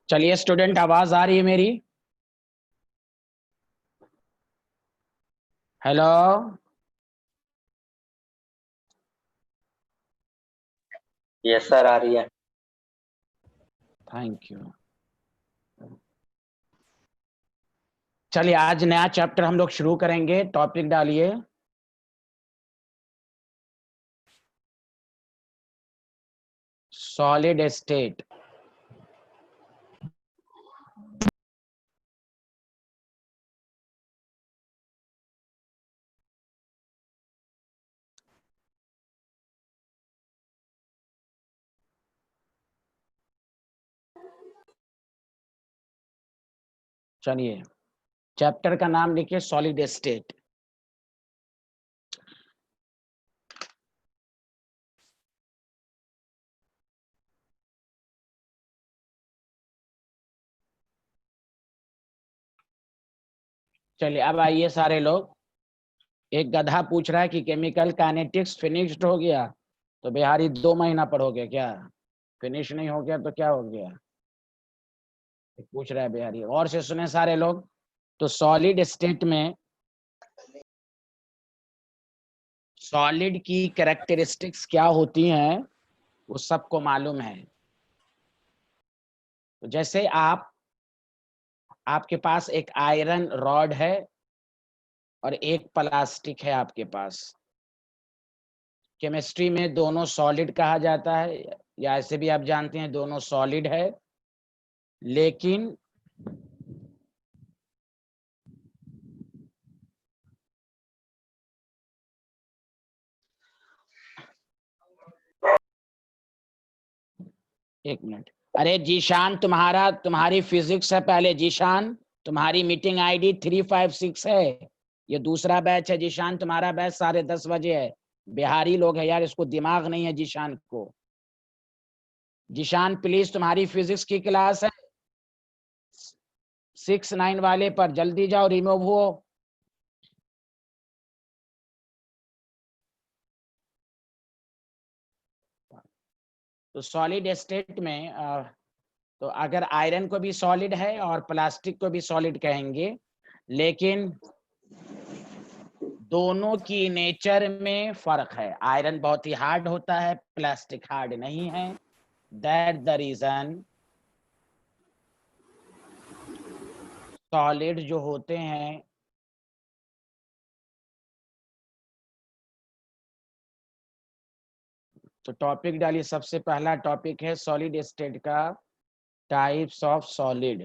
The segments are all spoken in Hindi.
चलिए स्टूडेंट, आवाज आ रही है मेरी? हेलो। यस सर, आ रही है। Thank you. चलिए आज नया चैप्टर हम लोग शुरू करेंगे। टॉपिक डालिए। Solid state. चलिए चैप्टर का नाम लिखिए सॉलिड स्टेट। चलिए अब आइए सारे लोग। एक गधा पूछ रहा है कि केमिकल काइनेटिक्स फिनिश्ड हो गया, तो बिहारी 2 महीना पढ़ोगे क्या? फिनिश नहीं हो गया तो क्या हो गया? पूछ रहा है बिहारी। और से सुने सारे लोग। तो सॉलिड स्टेट में सॉलिड की कैरेक्टरिस्टिक्स क्या होती हैं वो सबको मालूम है। तो जैसे आपके पास एक आयरन रॉड है और एक प्लास्टिक है आपके पास। केमिस्ट्री में दोनों सॉलिड कहा जाता है, या ऐसे भी आप जानते हैं दोनों सॉलिड है। लेकिन एक मिनट। अरे जीशान, तुम्हारी फिजिक्स है पहले। जीशान, तुम्हारी मीटिंग आईडी 356 है। ये दूसरा बैच है जीशान। तुम्हारा बैच 10:30 बजे है। बिहारी लोग है यार, इसको दिमाग नहीं है जीशान को। जीशान प्लीज, तुम्हारी फिजिक्स की क्लास है 6-9 वाले पर जल्दी जाओ, रिमूव हो। तो सॉलिड स्टेट में तो अगर आयरन को भी सॉलिड है और प्लास्टिक को भी सॉलिड कहेंगे, लेकिन दोनों की नेचर में फर्क है। आयरन बहुत ही हार्ड होता है, प्लास्टिक हार्ड नहीं है। दैट द रीजन सॉलिड जो होते हैं तो टॉपिक डालिए। सबसे पहला टॉपिक है सॉलिड स्टेट का टाइप्स ऑफ सॉलिड।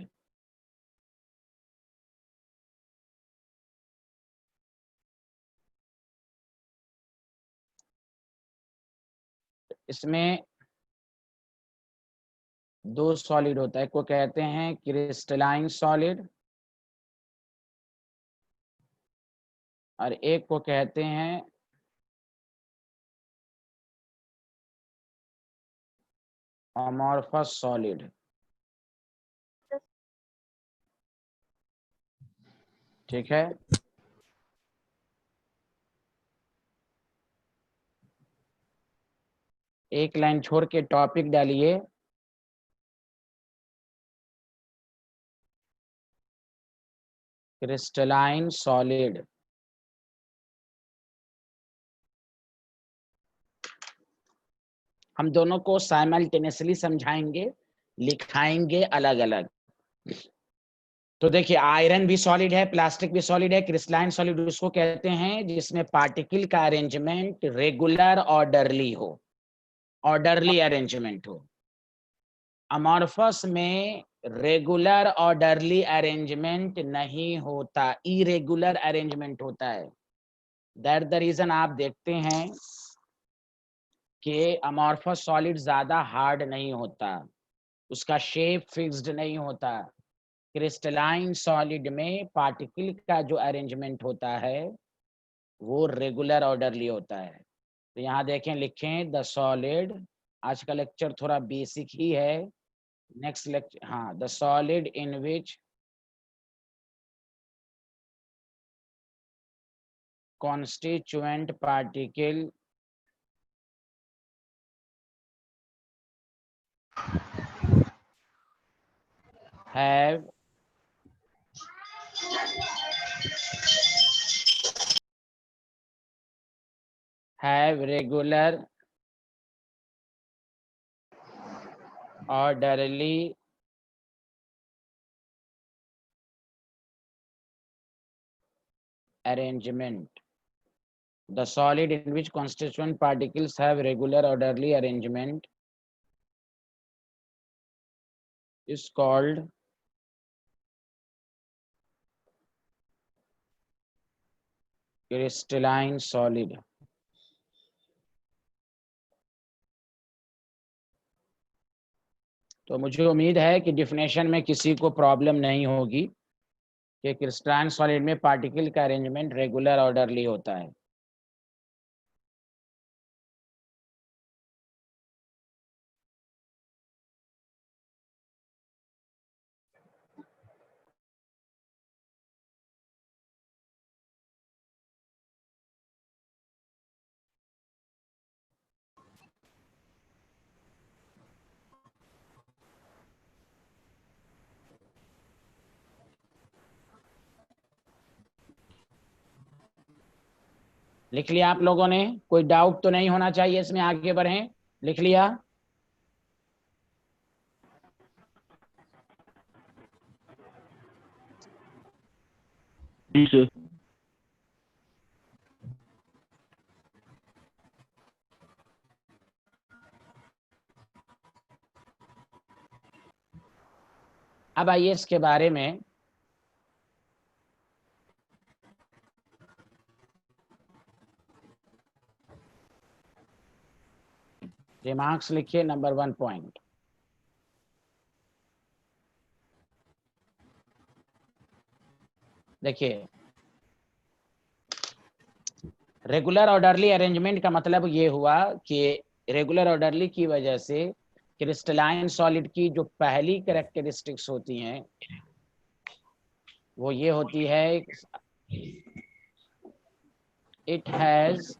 इसमें दो सॉलिड होता है, को कहते हैं क्रिस्टलाइन सॉलिड और एक को कहते हैं अमॉर्फस सॉलिड। ठीक है। एक लाइन छोड़ के टॉपिक डालिए। Crystalline solid. हम दोनों को साइमल्टेनियसली समझाएंगे, लिखाएंगे अलग अलग। तो देखिए, आयरन भी सॉलिड है, प्लास्टिक भी सॉलिड है। क्रिस्टलाइन सॉलिड उसको कहते हैं जिसमें पार्टिकल का अरेंजमेंट रेगुलर ऑर्डरली हो, ऑर्डरली अरेंजमेंट हो। अमॉर्फस में रेगुलर ऑर्डरली अरेंजमेंट नहीं होता, इरेगुलर अरेंजमेंट होता है। दैट द रीजन आप देखते हैं कि अमॉर्फस सॉलिड ज्यादा हार्ड नहीं होता, उसका शेप फिक्स्ड नहीं होता। क्रिस्टलाइन सॉलिड में पार्टिकल का जो अरेंजमेंट होता है वो रेगुलर ऑर्डरली होता है। तो यहाँ देखें, लिखें द सॉलिड। आज का लेक्चर थोड़ा बेसिक ही है। नेक्स्ट लेक्चर, हाँ, the solid in which constituent particle have regular orderly arrangement. The solid in which constituent particles have regular orderly arrangement is called crystalline solid. तो मुझे उम्मीद है कि डिफिनेशन में किसी को प्रॉब्लम नहीं होगी कि क्रिस्टलाइन सॉलिड में पार्टिकल का अरेंजमेंट रेगुलर ऑर्डरली होता है। लिख लिया आप लोगों ने? कोई डाउट तो नहीं होना चाहिए इसमें, आगे बढ़ें। लिख लिया? जी सर। अब आइए इसके बारे में रिमार्क्स लिखिए। नंबर 1 पॉइंट, देखिए रेगुलर ऑर्डरली अरेंजमेंट का मतलब ये हुआ कि रेगुलर ऑर्डरली की वजह से क्रिस्टलाइन सॉलिड की जो पहली कैरेक्टरिस्टिक्स होती हैं वो ये होती है, it has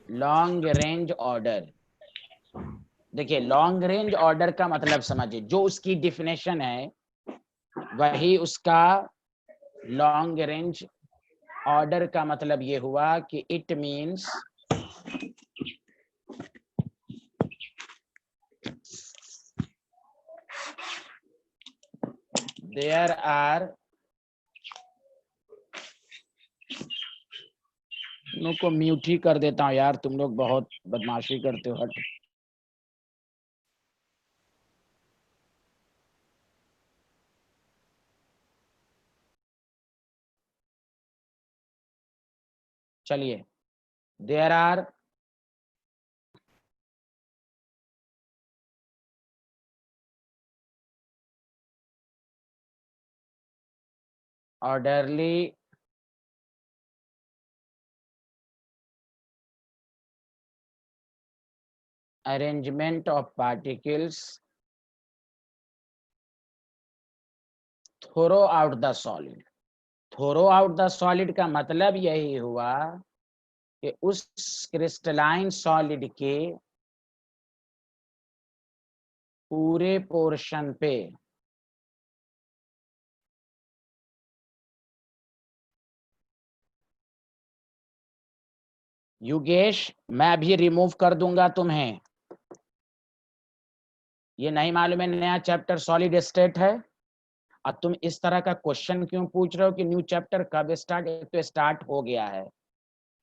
long range order. देखिए लॉन्ग रेंज ऑर्डर का मतलब समझिए, जो उसकी डिफिनेशन है वही उसका लॉन्ग रेंज ऑर्डर का मतलब ये हुआ कि इट मीन्स देयर आर, तुम को म्यूट ही कर देता हूँ यार, तुम लोग बहुत बदमाशी करते हो। हट, चलिए। There are orderly arrangement of particles throughout the solid। throughout the solid का मतलब यही हुआ कि उस क्रिस्टलाइन सॉलिड के पूरे पोर्शन पे युगेश, मैं भी रिमूव कर दूंगा तुम्हें। ये नहीं मालूम है नया चैप्टर सॉलिड स्टेट है, और तुम इस तरह का क्वेश्चन क्यों पूछ रहे हो कि न्यू चैप्टर कब स्टार्ट? तो स्टार्ट हो गया है।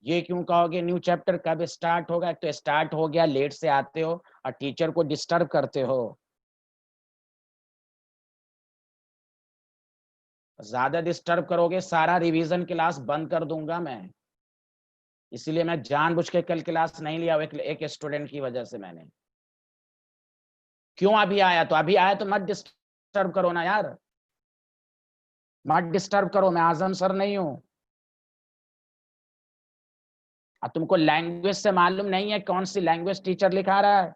ये क्यों कहोगे न्यू चैप्टर कब स्टार्ट होगा? तो स्टार्ट हो गया, लेट से आते हो और टीचर को डिस्टर्ब करते हो। ज्यादा डिस्टर्ब करोगे सारा रिवीजन क्लास बंद कर दूंगा मैं। इसीलिए मैं जानबूझ के कल क्लास नहीं लिया एक स्टूडेंट की वजह से। मैंने क्यों अभी आया? तो अभी आया तो मत डिस्टर्ब करो ना यार, मत डिस्टर्ब करो। मैं आजम सर नहीं हूं। और तुमको लैंग्वेज से मालूम नहीं है कौन सी लैंग्वेज टीचर लिखा रहा है?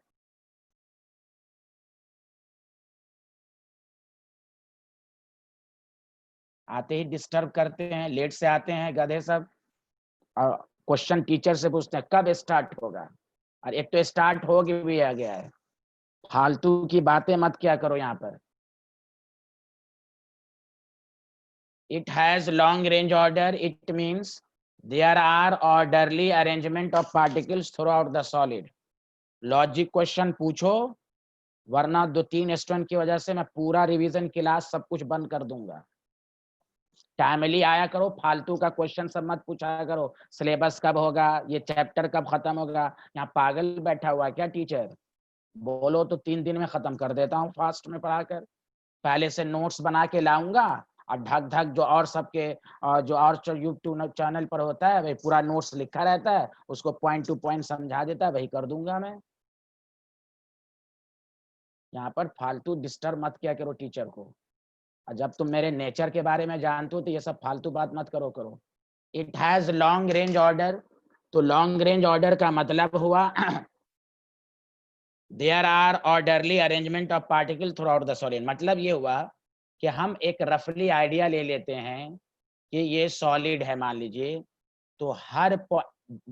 आते ही डिस्टर्ब करते हैं, लेट से आते हैं गधे सब, और क्वेश्चन टीचर से पूछते हैं कब स्टार्ट होगा, और एक तो स्टार्ट हो भी आ गया है। फालतू की बातें मत क्या करो यहाँ पर। It has long range order. It means there are orderly arrangement of particles throughout the solid. Logic question पूछो, वरना 2-3 स्टूडेंट की वजह से मैं पूरा रिवीजन क्लास सब कुछ बंद कर दूंगा। टाइमली आया करो, फालतू का क्वेश्चन सब मत पूछा करो, सिलेबस कब होगा, ये चैप्टर कब खत्म होगा। यहाँ पागल बैठा हुआ है क्या टीचर? बोलो तो 3 दिन में खत्म कर देता हूँ फास्ट में पढ़ाकर। पहले से नोट्स बना के लाऊंगा, और ढक ढक जो और सबके जो और यूट्यूब चैनल पर होता है वही पूरा नोट्स लिखा रहता है, उसको पॉइंट टू पॉइंट समझा देता है, वही कर दूंगा मैं। यहाँ पर फालतू डिस्टर्ब मत किया करो टीचर को, और जब तुम मेरे नेचर के बारे में जानते हो तो ये सब फालतू बात मत करो। It has long range order, तो लॉन्ग रेंज ऑर्डर का मतलब हुआ there are orderly arrangement of particle throughout the solid. मतलब ये हुआ कि हम एक रफली आइडिया ले लेते हैं कि ये सॉलिड है मान लीजिए, तो हर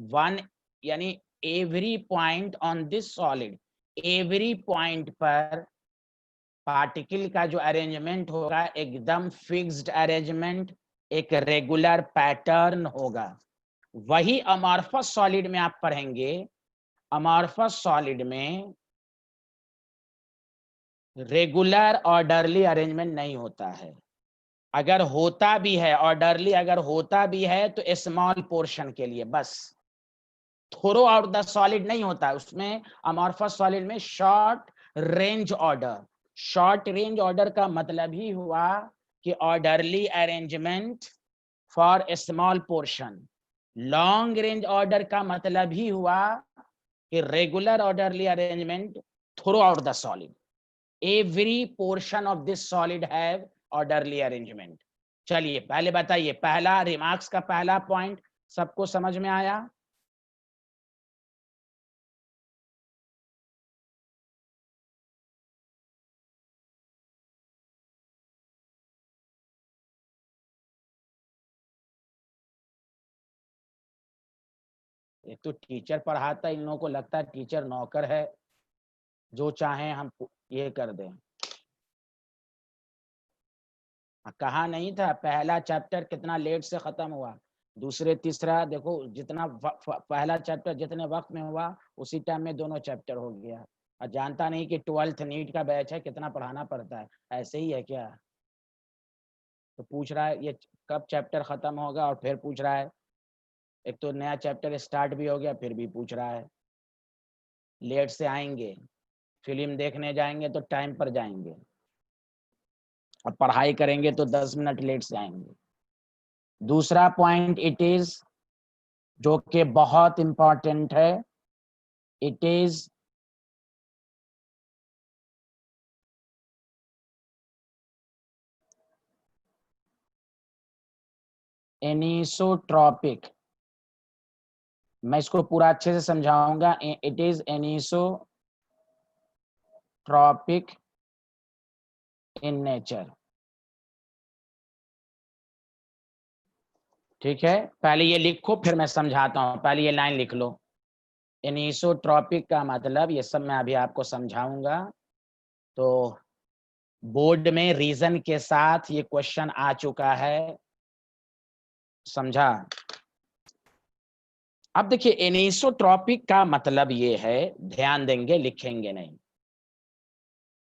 वन यानी every point on this solid, every point पर पार्टिकल का जो अरेंजमेंट होगा एकदम फिक्स्ड अरेंजमेंट, एक रेगुलर पैटर्न होगा। वही अमॉर्फस सॉलिड में आप पढ़ेंगे, अमॉर्फस सॉलिड में रेगुलर ऑर्डरली अरेंजमेंट नहीं होता है। अगर होता भी है ऑर्डरली, अगर होता भी है तो स्मॉल पोर्शन के लिए बस, थ्रू आउट द सॉलिड नहीं होता उसमें। अमॉर्फस सॉलिड में short range order, short range order का मतलब ही हुआ कि orderly arrangement for a small portion. Long range order का मतलब ही हुआ कि regular orderly arrangement through out the solid. Every portion of this solid have orderly arrangement. चलिए पहले बताइए, पहला रिमार्क्स का पहला पॉइंट सबको समझ में आया? एक तो टीचर पढ़ाता, इन लोगों को लगता है टीचर नौकर है, जो चाहे हम ये कर दें। कहा नहीं था पहला चैप्टर कितना लेट से खत्म हुआ, दूसरे तीसरा देखो जितना पहला चैप्टर जितने वक्त में हुआ उसी टाइम में दोनों चैप्टर हो गया। और जानता नहीं कि 12th नीट का बैच है, कितना पढ़ाना पड़ता है, ऐसे ही है क्या? तो पूछ रहा है ये कब चैप्टर खत्म होगा, और फिर पूछ रहा है, एक तो नया चैप्टर स्टार्ट भी हो गया फिर भी पूछ रहा है। लेट से आएंगे, फिल्म देखने जाएंगे तो टाइम पर जाएंगे, और पढ़ाई करेंगे तो 10 मिनट लेट से आएंगे। दूसरा पॉइंट इट इज, जो कि बहुत इंपॉर्टेंट है, इट इज एनिसोट्रॉपिक। मैं इसको पूरा अच्छे से समझाऊंगा। It is anisotropic in nature. ठीक है, पहले ये लिखो फिर मैं समझाता हूं, पहले ये लाइन लिख लो। एनिसोट्रॉपिक का मतलब ये सब मैं अभी आपको समझाऊंगा। तो बोर्ड में रीजन के साथ ये क्वेश्चन आ चुका है, समझा? अब देखिए एनिसोट्रॉपिक का मतलब ये है, ध्यान देंगे लिखेंगे नहीं,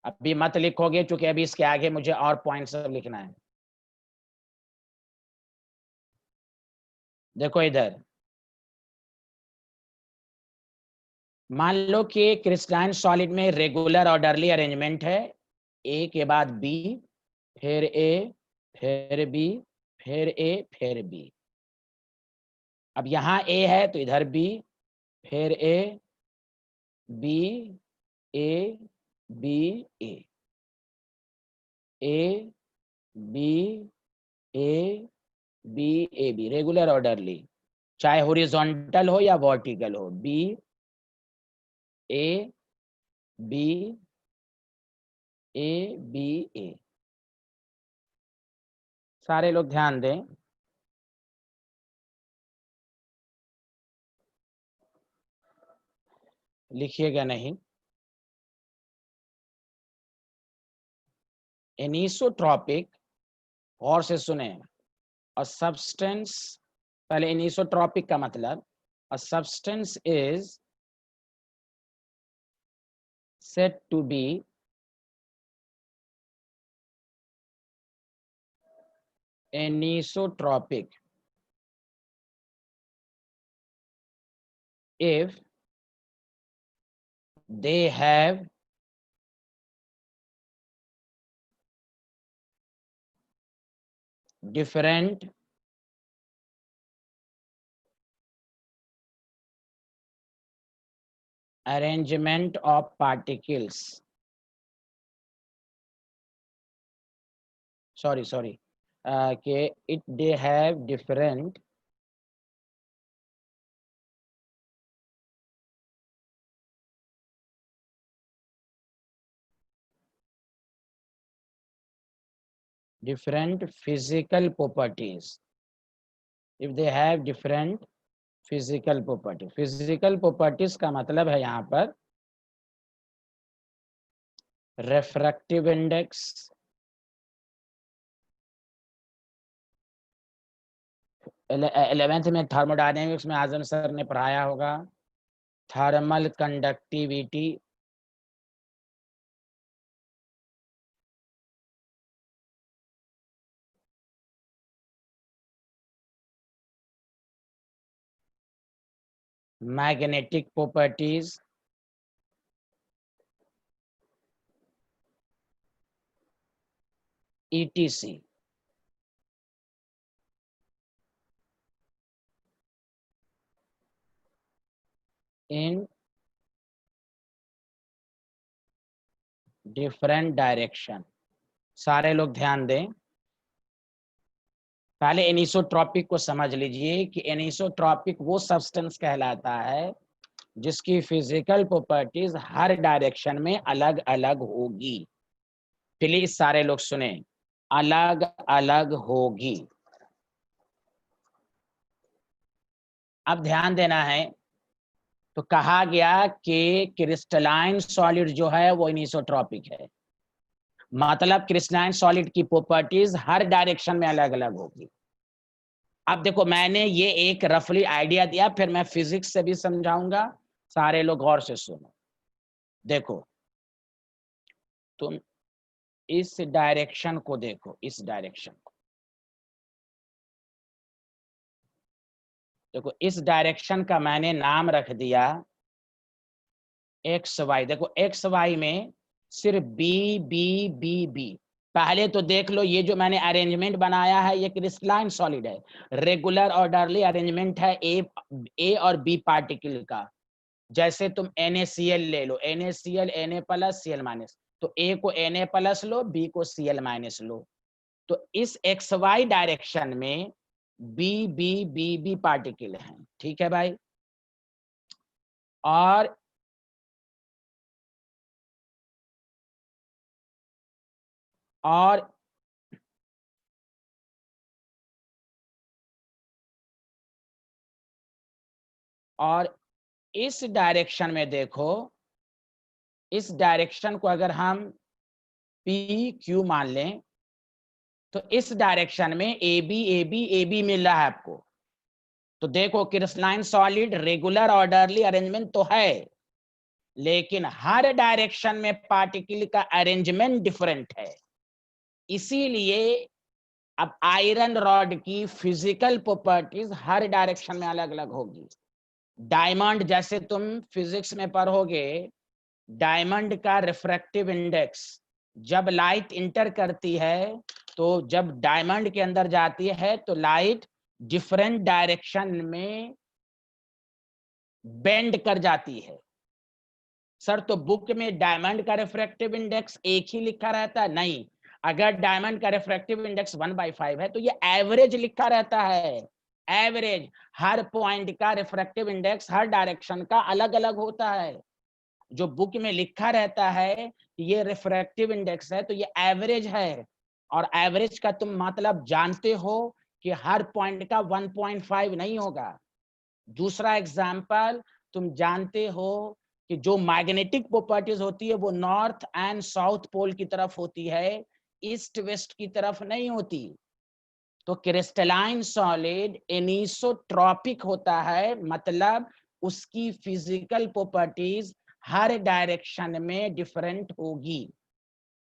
अभी मत लिखोगे क्योंकि अभी इसके आगे मुझे और पॉइंट सब लिखना है। देखो इधर, मान लो कि क्रिस्टलाइन सॉलिड में रेगुलर ऑर्डरली अरेंजमेंट है, ए के बाद बी, फिर ए, फिर बी, फिर ए, फिर बी। अब यहाँ ए है तो इधर बी, फिर ए, बी, ए, बी, ए, ए, बी, ए, बी, ए, बी, रेगुलर ऑर्डरली, चाहे हॉरिजॉन्टल हो या वर्टिकल हो। बी, ए, बी, ए, बी, ए। सारे लोग ध्यान दें। लिखिएगा नहीं। एनिसोट्रॉपिक, और से सुने, अ सब्सटेंस, पहले एनिसोट्रॉपिक का मतलब, a substance is said to be anisotropic if they have different arrangement of particles. Sorry, okay, they have different physical properties. If they have different physical properties. Physical properties का मतलब है यहाँ पर refractive index, 11th में थर्मोडायनेमिक्स में आजम सर ने पढ़ाया होगा, thermal conductivity, magnetic properties, ETC. in different direction. सारे लोग ध्यान दें। पहले एनिसोट्रॉपिक को समझ लीजिए कि एनिसोट्रॉपिक वो सब्सटेंस कहलाता है जिसकी फिजिकल प्रॉपर्टीज हर डायरेक्शन में अलग अलग होगी। प्लीज सारे लोग सुने, अलग अलग होगी। अब ध्यान देना है, तो कहा गया कि क्रिस्टलाइन सॉलिड जो है वो एनिसोट्रॉपिक है, मतलब क्रिस्टलाइन सॉलिड की प्रॉपर्टीज हर डायरेक्शन में अलग अलग होगी। अब देखो, मैंने ये एक रफली आइडिया दिया, फिर मैं फिजिक्स से भी समझाऊंगा, सारे लोग गौर से सुनो। देखो, तुम इस डायरेक्शन को देखो, इस डायरेक्शन को देखो, इस डायरेक्शन का मैंने नाम रख दिया एक्स वाई। देखो एक्स वाई में सिर्फ बी बी बी बी। पहले तो देख लो, ये जो मैंने अरेंजमेंट बनाया है ये क्रिस्टलाइन सॉलिड है, रेगुलर ऑर्डरली अरेंजमेंट है ए और बी पार्टिकल का। जैसे तुम NaCl ले लो, NaCl Na+ Cl-, तो ए को Na+ लो, बी को Cl- लो। तो इस एक्स वाई डायरेक्शन में B B B B particle हैं, ठीक है भाई। और और इस डायरेक्शन में देखो, इस डायरेक्शन को अगर हम पी क्यू मान लें, तो इस डायरेक्शन में ए बी मिल रहा है आपको। तो देखो, crystalline solid regular orderly arrangement तो है, लेकिन हर डायरेक्शन में पार्टिकल का अरेंजमेंट डिफरेंट है। इसीलिए अब आयरन रॉड की फिजिकल प्रॉपर्टीज हर डायरेक्शन में अलग अलग होगी। डायमंड, जैसे तुम फिजिक्स में पढ़ोगे, डायमंड का रिफ्रैक्टिव इंडेक्स, जब लाइट इंटर करती है, तो जब डायमंड के अंदर जाती है तो लाइट डिफरेंट डायरेक्शन में बेंड कर जाती है। सर, तो बुक में डायमंड का रिफ्रैक्टिव इंडेक्स एक ही लिखा रहता है? नहीं, अगर डायमंड का रिफ्रैक्टिव इंडेक्स 1/5 है तो ये एवरेज लिखा रहता है। एवरेज, हर पॉइंट का रिफ्रैक्टिव इंडेक्स हर डायरेक्शन का अलग अलग होता है। जो बुक में लिखा रहता है ये रिफ्रैक्टिव इंडेक्स है, तो ये एवरेज है। और एवरेज का तुम मतलब जानते हो कि हर पॉइंट का 1.5 नहीं होगा। दूसरा एग्जाम्पल, तुम जानते हो कि जो मैग्नेटिक प्रॉपर्टीज होती है वो नॉर्थ एंड साउथ पोल की तरफ होती है, ईस्ट वेस्ट की तरफ नहीं होती। तो क्रिस्टलाइन सॉलिड एनिसोट्रॉपिक होता है, मतलब उसकी फिजिकल प्रॉपर्टीज हर डायरेक्शन में डिफरेंट होगी।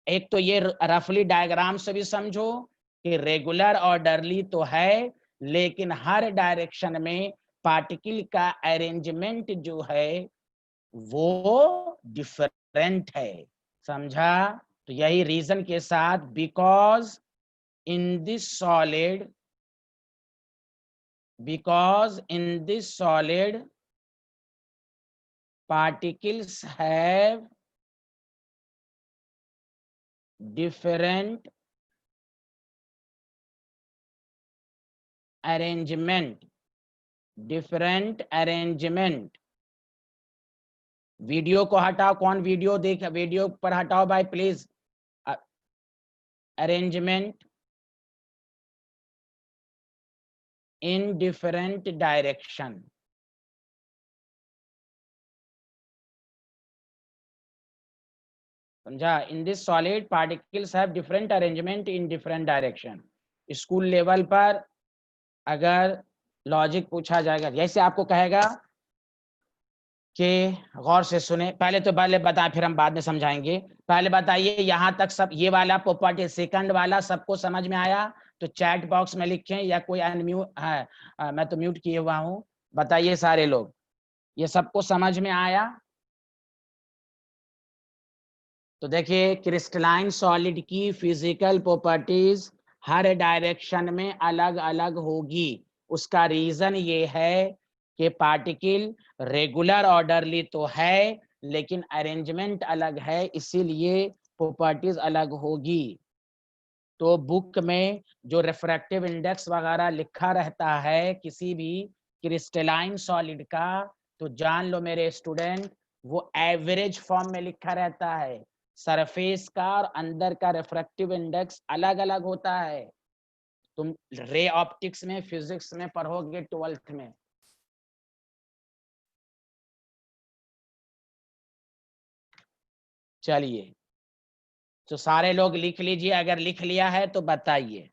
एक तो ये रफली डायग्राम से भी समझो कि रेगुलर ऑर्डरली तो है, लेकिन हर डायरेक्शन में पार्टिकल का अरेंजमेंट जो है वो डिफरेंट है। समझा? तो यही रीजन के साथ, because in this solid particles have different arrangement। Video को हटाओ, कौन वीडियो देख, वीडियो पर हटाओ भाई please. Arrangement in different direction. समझा? In this solid particles have different arrangement in different direction. School level पर अगर लॉजिक पूछा जाएगा, जैसे आपको कहेगा कि गौर से सुने, पहले बताएं फिर हम बाद में समझाएंगे। पहले बताइए यहाँ तक सब ये वाला प्रॉपर्टी, सेकंड वाला सबको समझ में आया? तो चैट बॉक्स में लिखें, या कोई अनम्यूट है, मैं तो म्यूट किए हुआ हूँ। बताइए सारे लोग, ये सबको समझ में आया? तो देखिए, क्रिस्टलाइन सॉलिड की फिजिकल प्रॉपर्टीज हर डायरेक्शन में अलग अलग होगी। उसका रीजन ये है कि पार्टिकल रेगुलर ऑर्डरली तो है, लेकिन अरेंजमेंट अलग है, इसीलिए प्रॉपर्टीज अलग होगी। तो बुक में जो रिफ्रैक्टिव इंडेक्स वगैरह लिखा रहता है किसी भी क्रिस्टलाइन सॉलिड का, तो जान लो मेरे स्टूडेंट, वो एवरेज फॉर्म में लिखा रहता है। सरफेस का और अंदर का रिफ्रैक्टिव इंडेक्स अलग अलग होता है। तुम रे ऑप्टिक्स में, फिजिक्स में पढ़ोगे 12th में। चलिए, तो सारे लोग लिख लीजिए, अगर लिख लिया है तो बताइए।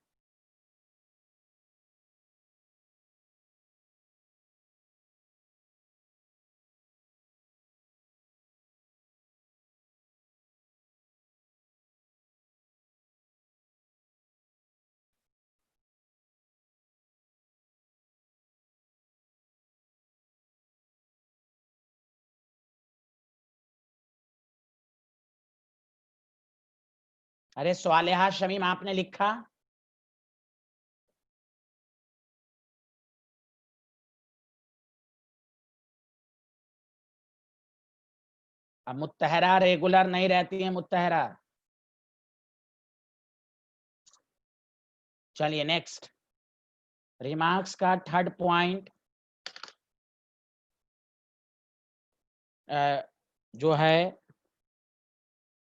अरे स्वालेहा शमीम, आपने लिखा? अब मुत्तहरा रेगुलर नहीं रहती है, मुत्तहरा। चलिए नेक्स्ट, रिमार्क्स का थर्ड पॉइंट जो है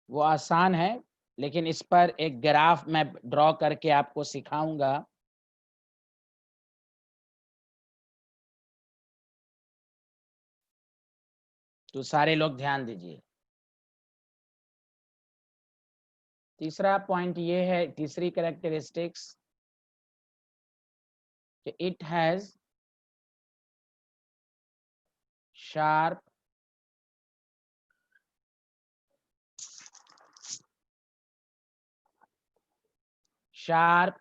वो आसान है, लेकिन इस पर एक ग्राफ मैं ड्रॉ करके आपको सिखाऊंगा। तो सारे लोग ध्यान दीजिए। तीसरा पॉइंट ये है, तीसरी कैरेक्टरिस्टिक्स, कि it has sharp sharp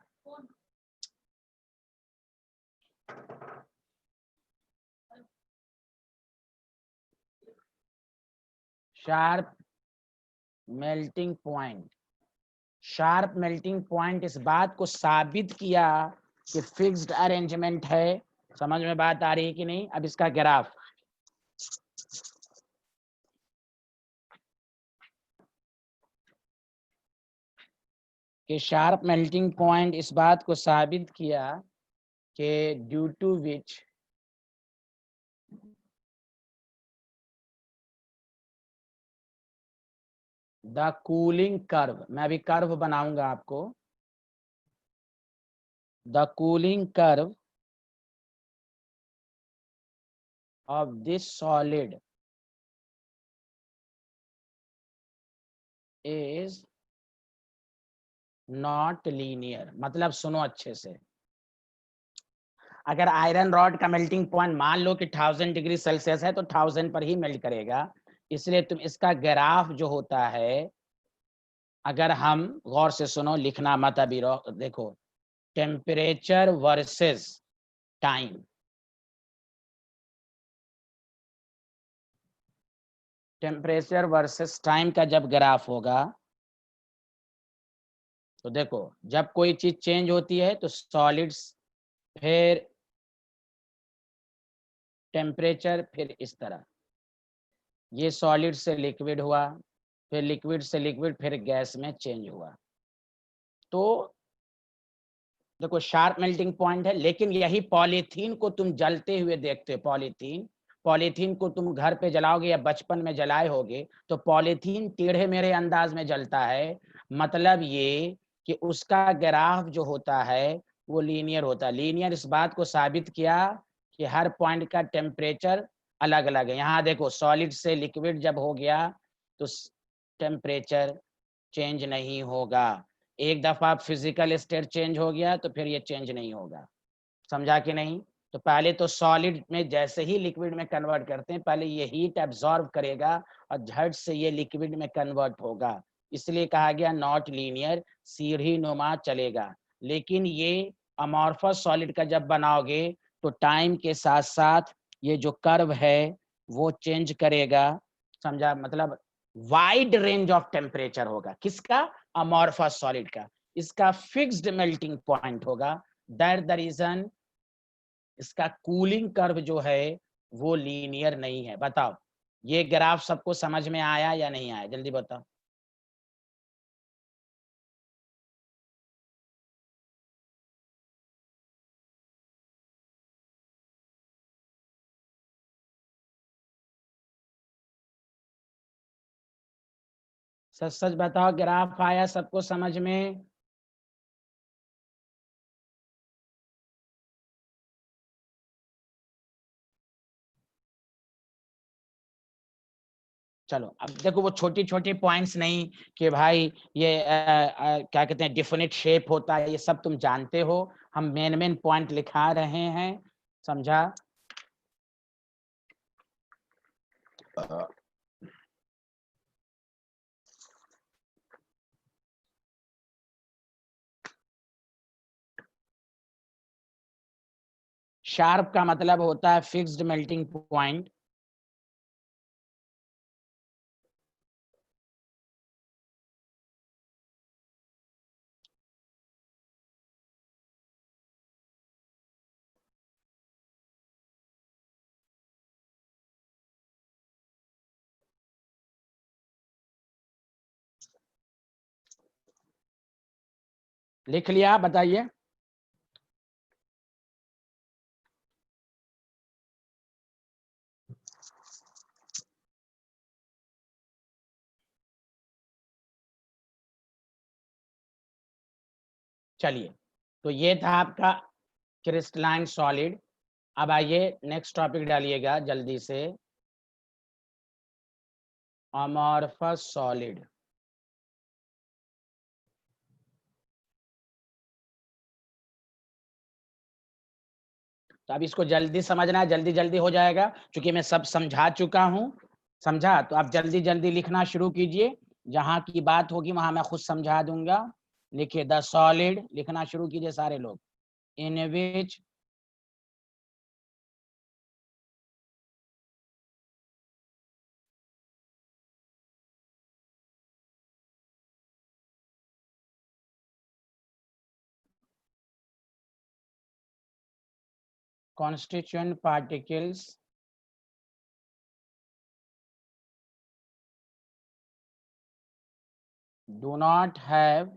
sharp melting point. Sharp melting point इस बात को साबित किया कि फिक्स्ड अरेंजमेंट है। समझ में बात आ रही है कि नहीं? अब इसका ग्राफ, कि शार्प मेल्टिंग पॉइंट इस बात को साबित किया कि due to which the cooling curve, मैं अभी कर्व बनाऊंगा आपको, the cooling curve of this solid is not linear। मतलब सुनो अच्छे से, अगर आयरन रॉड का मेल्टिंग पॉइंट मान लो कि 1000 डिग्री सेल्सियस है तो 1000 पर ही मेल्ट करेगा, इसलिए तुम इसका ग्राफ जो होता है, अगर हम गौर से सुनो, लिखना मत अभी, देखो, temperature versus time, temperature versus time का जब ग्राफ होगा तो देखो, जब कोई चीज चेंज होती है तो सॉलिड्स, फिर टेम्परेचर, फिर इस तरह, ये सॉलिड से लिक्विड हुआ, फिर लिक्विड से लिक्विड, फिर गैस में चेंज हुआ। तो देखो शार्प मेल्टिंग पॉइंट है, लेकिन यही पॉलीथीन को तुम जलते हुए देखते हो, पॉलीथीन को तुम घर पे जलाओगे या बचपन में जलाए होगे, तो पॉलीथीन टेढ़े मेढ़े अंदाज में जलता है। मतलब ये कि उसका ग्राफ जो होता है वो लीनियर होता है। लीनियर इस बात को साबित किया कि हर पॉइंट का टेम्परेचर अलग अलग है। यहाँ देखो, सॉलिड से लिक्विड जब हो गया तो टेम्परेचर चेंज नहीं होगा। एक दफा फिजिकल स्टेट चेंज हो गया तो फिर ये चेंज नहीं होगा। समझा कि नहीं? तो पहले तो सॉलिड में जैसे ही लिक्विड में कन्वर्ट करते हैं, पहले ये हीट एब्जॉर्ब करेगा और झट से ये लिक्विड में कन्वर्ट होगा। इसलिए कहा गया नॉट लीनियर, सीढ़ी नुमा चलेगा। लेकिन ये अमॉर्फस सॉलिड का जब बनाओगे तो टाइम के साथ साथ ये जो कर्व है वो चेंज करेगा। समझा? मतलब वाइड रेंज ऑफ टेम्परेचर होगा। किसका? अमॉर्फस सॉलिड का। इसका फिक्स्ड मेल्टिंग पॉइंट होगा। दैट द रीजन इसका कूलिंग कर्व जो है वो लीनियर नहीं है। बताओ, ये ग्राफ सबको समझ में आया या नहीं आया? जल्दी बताओ। सच सच बताओ, ग्राफ आया सबको समझ में? चलो अब देखो, वो छोटी छोटी पॉइंट्स नहीं कि भाई ये क्या कहते हैं डिफिनिट शेप होता है, ये सब तुम जानते हो। हम मेन मेन पॉइंट लिखा रहे हैं। समझा? शार्प का मतलब होता है फिक्स्ड मेल्टिंग पॉइंट। लिख लिया? बताइए। चलिए, तो ये था आपका क्रिस्टलाइन सॉलिड। अब आइए नेक्स्ट टॉपिक डालिएगा जल्दी से, अमॉर्फस सॉलिड। तो अब इसको जल्दी समझना है, जल्दी जल्दी हो जाएगा क्योंकि मैं सब समझा चुका हूं। समझा? तो आप जल्दी जल्दी लिखना शुरू कीजिए, जहां की बात होगी वहां मैं खुद समझा दूंगा। लिखिए द सॉलिड, लिखना शुरू कीजिए सारे लोग। इन विच constituent particles do not have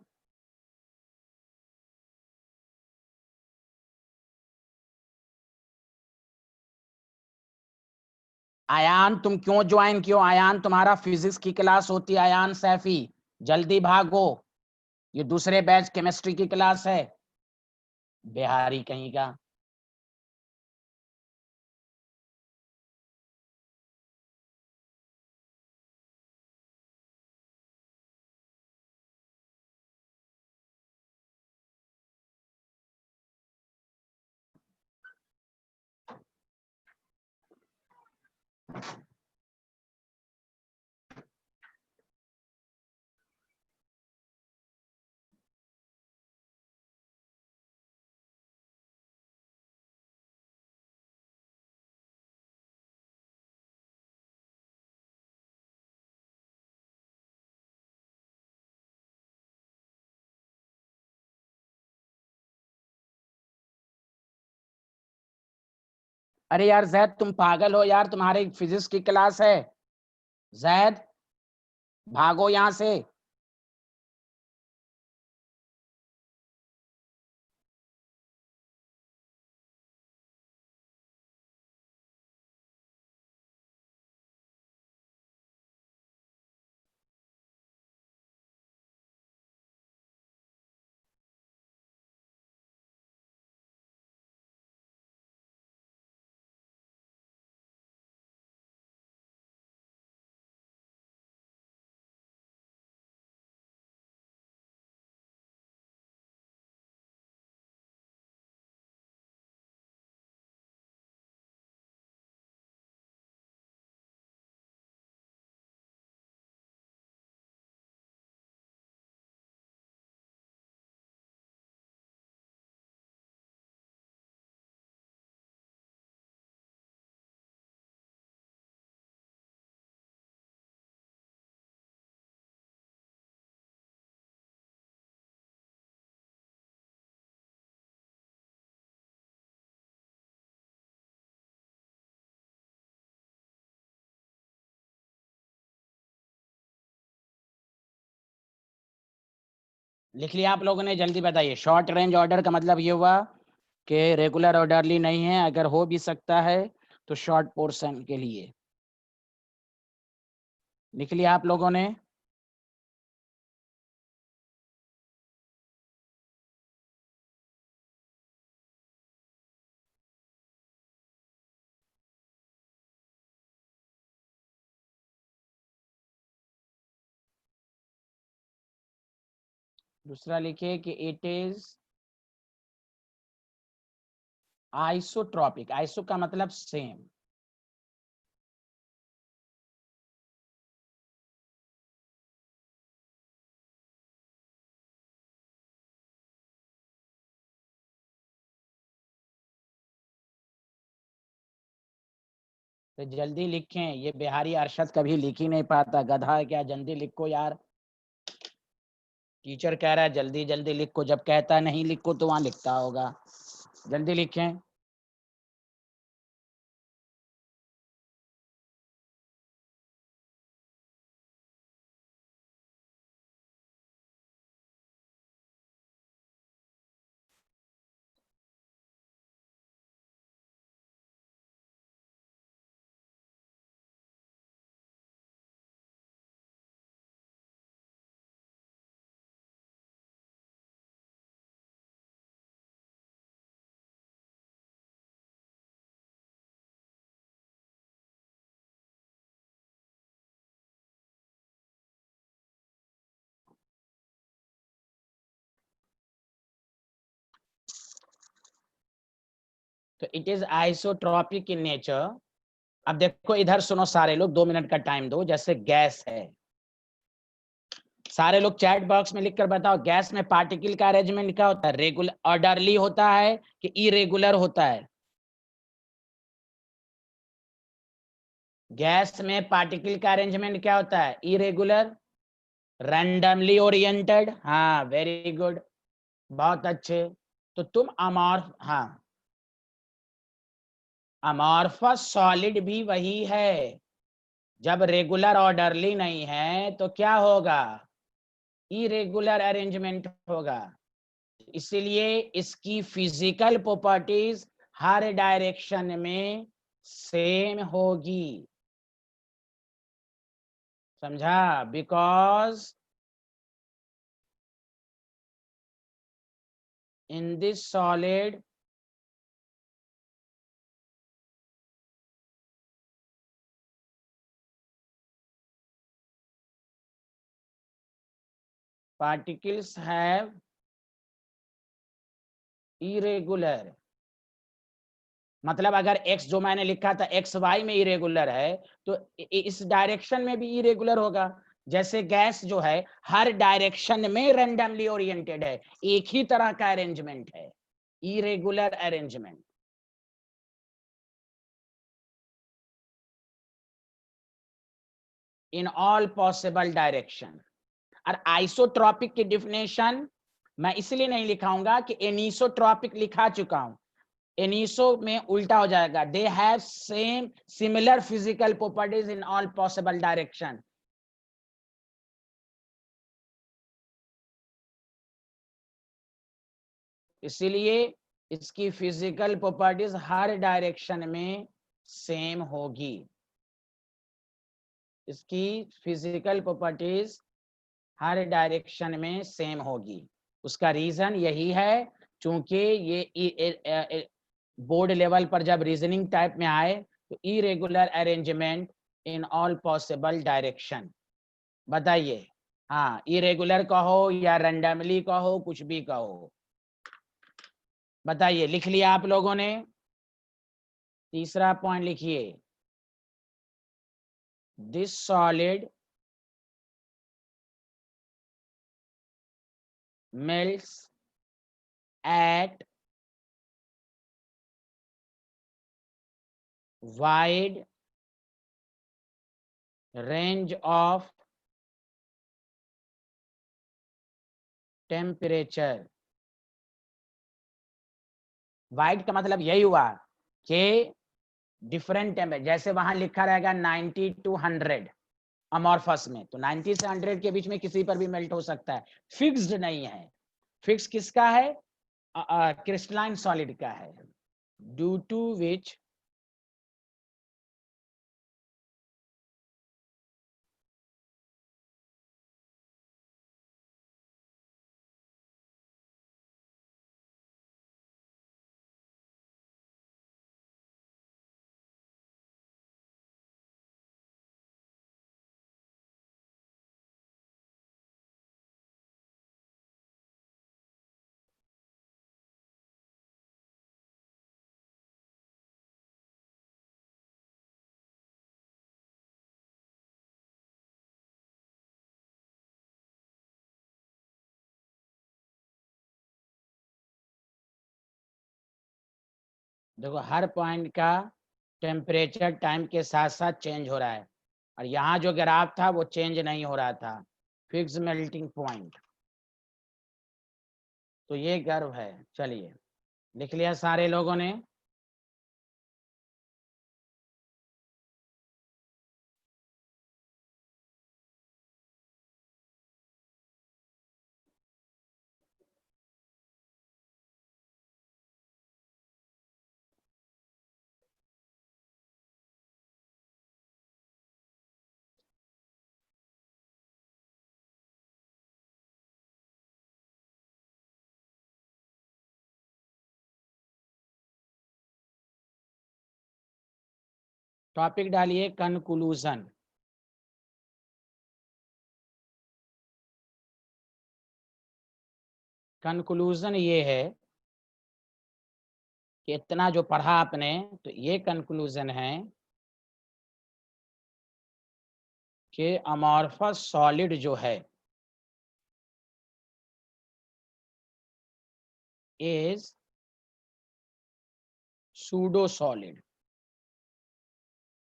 Ayaan. तुम क्यों ज्वाइन कियो? आयान तुम्हारा फिजिक्स की क्लास होती है। आयान सैफी, जल्दी भागो, ये दूसरे बैच केमिस्ट्री की क्लास है। बिहारी कहीं का। अरे यार जैद तुम पागल हो यार, तुम्हारे फिजिक्स की क्लास है। जैद भागो यहाँ से। लिख लिया आप लोगों ने? जल्दी बताइए। शॉर्ट रेंज ऑर्डर का मतलब ये हुआ कि रेगुलर ऑर्डरली नहीं है, अगर हो भी सकता है तो शॉर्ट पोर्शन के लिए। लिख लिया आप लोगों ने? दूसरा लिखिए कि इट इज आइसोट्रॉपिक। आइसो का मतलब सेम। तो जल्दी लिखें, ये बिहारी अरशद कभी लिख ही नहीं पाता, गधा है क्या। जल्दी लिखो यार, टीचर कह रहा है जल्दी जल्दी लिखो, जब कहता है नहीं लिखो तो वहां लिखता होगा। जल्दी लिखें। तो it is isotropic in nature. अब देखो इधर सुनो सारे लोग, 2 मिनट का टाइम दो। जैसे गैस है, सारे लोग चैट बॉक्स में लिखकर बताओ, गैस में पार्टिकल का अरेंजमेंट क्या होता है? रेगुलर ऑर्डरली होता है कि इरेगुलर होता है? गैस में पार्टिकल का अरेंजमेंट क्या होता है? Irregular, randomly oriented. हाँ वेरी गुड, बहुत अच्छे। तो तुम अमॉर्फ, हाँ अमॉर्फस सॉलिड भी वही है। जब रेगुलर ऑर्डरली नहीं है तो क्या होगा? इरेगुलर अरेंजमेंट होगा। इसलिए इसकी फिजिकल प्रॉपर्टीज हर डायरेक्शन में सेम होगी। समझा? Because in this solid particles have irregular, मतलब अगर x जो मैंने लिखा था x y में इरेगुलर है तो इस डायरेक्शन में भी इरेगुलर होगा। जैसे गैस जो है हर डायरेक्शन में रैंडमली ओरिएंटेड है, एक ही तरह का अरेंजमेंट है, irregular arrangement. In all possible direction. और आइसोट्रॉपिक की डिफिनेशन मैं इसलिए नहीं लिखाऊंगा कि एनिसोट्रॉपिक लिखा चुका हूं, एनिसो में उल्टा हो जाएगा। They have same similar physical properties in all possible direction. इसीलिए इसकी फिजिकल प्रॉपर्टीज हर डायरेक्शन में सेम होगी, इसकी फिजिकल प्रॉपर्टीज हर डायरेक्शन में सेम होगी। उसका रीजन यही है क्योंकि ये बोर्ड लेवल पर जब रीजनिंग टाइप में आए तो irregular arrangement in all possible direction. बताइए, हाँ इरेगुलर कहो या रैंडमली कहो, कुछ भी कहो, बताइए। लिख लिया आप लोगों ने? तीसरा पॉइंट लिखिए, this solid melts at wide range of temperature। Wide का मतलब यही हुआ कि डिफरेंट टेम्परेचर, जैसे वहां लिखा रहेगा 90 to 100 अमॉर्फस में, तो 90 से 100 के बीच में किसी पर भी मेल्ट हो सकता है, फिक्स्ड नहीं है। फिक्स किसका है? क्रिस्टलाइन सॉलिड का है, ड्यू टू विच देखो हर पॉइंट का टेम्परेचर टाइम के साथ साथ चेंज हो रहा है, और यहाँ जो ग्राफ था वो चेंज नहीं हो रहा था, फिक्स मेल्टिंग पॉइंट। तो ये कर्व है। चलिए, लिख लिया सारे लोगों ने? टॉपिक डालिए कंक्लूजन। कंक्लूजन ये है कि इतना जो पढ़ा आपने, तो ये कंक्लूजन है कि अमॉर्फस सॉलिड जो है इज सूडो सॉलिड।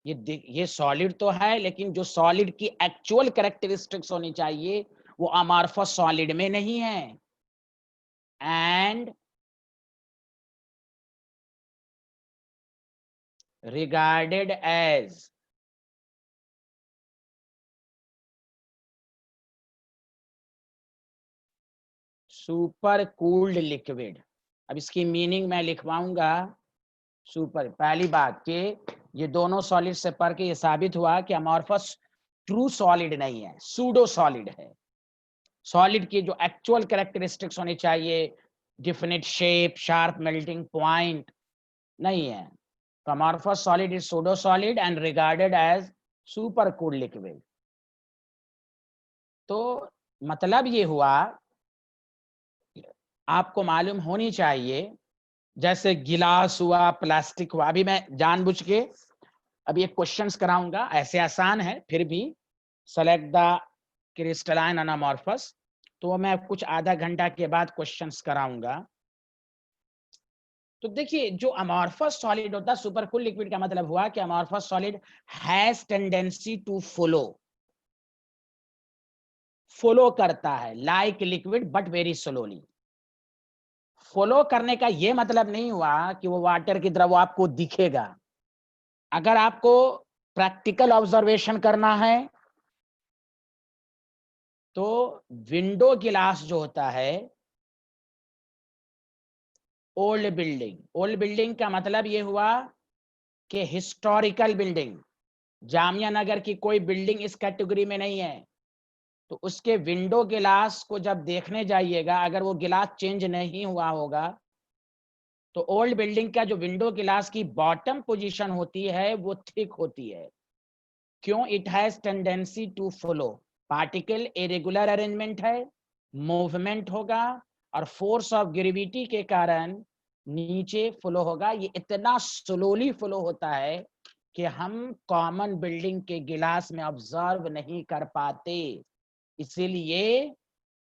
ये सॉलिड तो है, लेकिन जो सॉलिड की एक्चुअल कैरेक्टरिस्टिक्स होनी चाहिए वो अमॉर्फस सॉलिड में नहीं है। And regarded as super cooled liquid. अब इसकी मीनिंग मैं लिखवाऊंगा। सुपर, पहली बात कि ये दोनों सॉलिड से पढ़ के ये साबित हुआ कि अमॉर्फस ट्रू सॉलिड नहीं है, सूडो सॉलिड है। सॉलिड की जो एक्चुअल कैरेक्टरिस्टिक्स होनी चाहिए definite shape, sharp melting point नहीं है। तो amorphous solid is pseudo solid and regarded as super cooled liquid। तो मतलब ये हुआ, आपको मालूम होनी चाहिए, जैसे गिलास हुआ, प्लास्टिक हुआ। अभी मैं जानबूझ के अभी एक क्वेश्चंस कराऊंगा, ऐसे आसान है फिर भी। सेलेक्ट द क्रिस्टलाइन अनामॉर्फस, तो मैं कुछ आधा घंटा के बाद क्वेश्चंस कराऊंगा। तो देखिए, जो अमॉर्फस सॉलिड होता है, सुपर कूल लिक्विड का मतलब हुआ कि amorphous solid has tendency to follow करता है like liquid but very slowly. Follow करने का ये मतलब नहीं हुआ कि वो वाटर की तरह वो आपको दिखेगा। अगर आपको प्रैक्टिकल ऑब्जर्वेशन करना है तो विंडो गिलास जो होता है, ओल्ड बिल्डिंग का मतलब ये हुआ कि हिस्टोरिकल बिल्डिंग, जामिया नगर की कोई बिल्डिंग इस कैटेगरी में नहीं है। तो उसके विंडो गिलास को जब देखने जाइएगा, अगर वो गिलास चेंज नहीं हुआ होगा, तो ओल्ड बिल्डिंग का जो विंडो गिलास की बॉटम पोजीशन होती है वो थिक होती है। क्यों? It has tendency to follow, particle irregular arrangement है, मूवमेंट होगा और फोर्स ऑफ ग्रेविटी के कारण नीचे फ्लो होगा। ये इतना स्लोली फ्लो होता है कि हम कॉमन बिल्डिंग के गिलास में ऑब्जर्व नहीं कर पाते। इसीलिए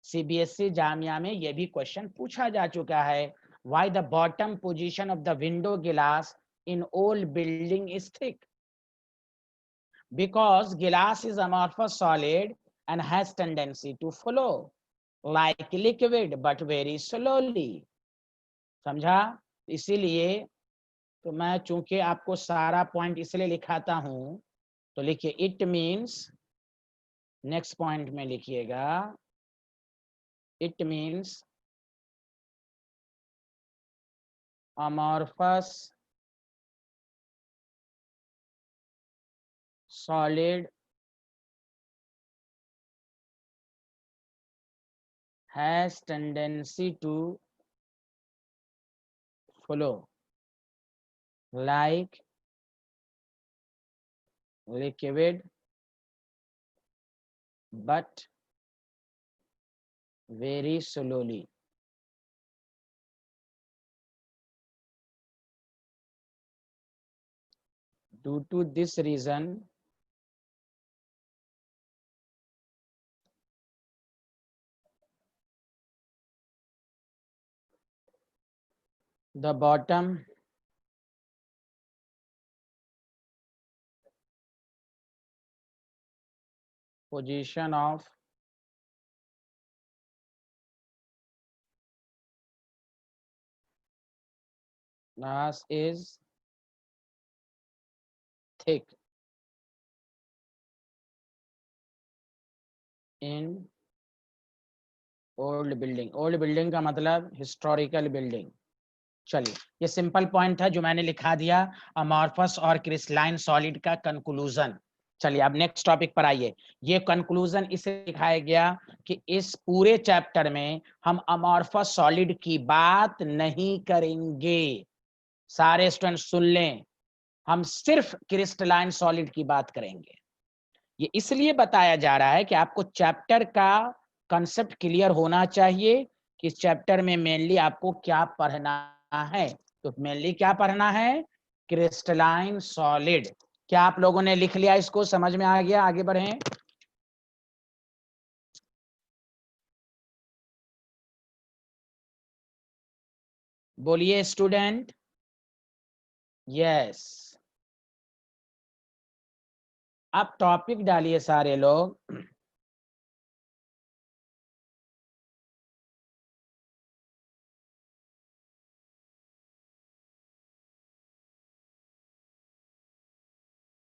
सीबीएसई जामिया में यह भी क्वेश्चन पूछा जा चुका है, why the bottom position of the window glass in old building is thick, because glass is amorphous solid and has tendency to flow like liquid but very slowly। समझा? इसीलिए तो मैं चूंकि आपको सारा पॉइंट इसलिए लिखाता हूं, तो लिखिए इट मीन्स, नेक्स्ट पॉइंट में लिखिएगा, it means amorphous solid has tendency to flow like liquid but very slowly। Due to this reason, the bottom position of glass is thick in old building. Old building का मतलब हिस्टोरिकल बिल्डिंग। चलिए, ये सिंपल पॉइंट है जो मैंने लिखा दिया, अमॉर्फस और क्रिस्टलाइन सॉलिड का कंक्लूजन। चलिए अब नेक्स्ट टॉपिक पर आइए। ये कंक्लूजन इसे दिखाया गया कि इस पूरे चैप्टर में हम अमॉर्फस सॉलिड की बात नहीं करेंगे। सारे स्टूडेंट सुन लें, हम सिर्फ क्रिस्टलाइन सॉलिड की बात करेंगे। ये इसलिए बताया जा रहा है कि आपको चैप्टर का कंसेप्ट क्लियर होना चाहिए कि इस चैप्टर में मेनली आपको क्या पढ़ना है। तो मेनली क्या पढ़ना है? Crystalline solid. क्या आप लोगों ने लिख लिया? इसको समझ में आ गया? आगे बढ़ें। बोलिए स्टूडेंट। यस, अब टॉपिक डालिए सारे लोग।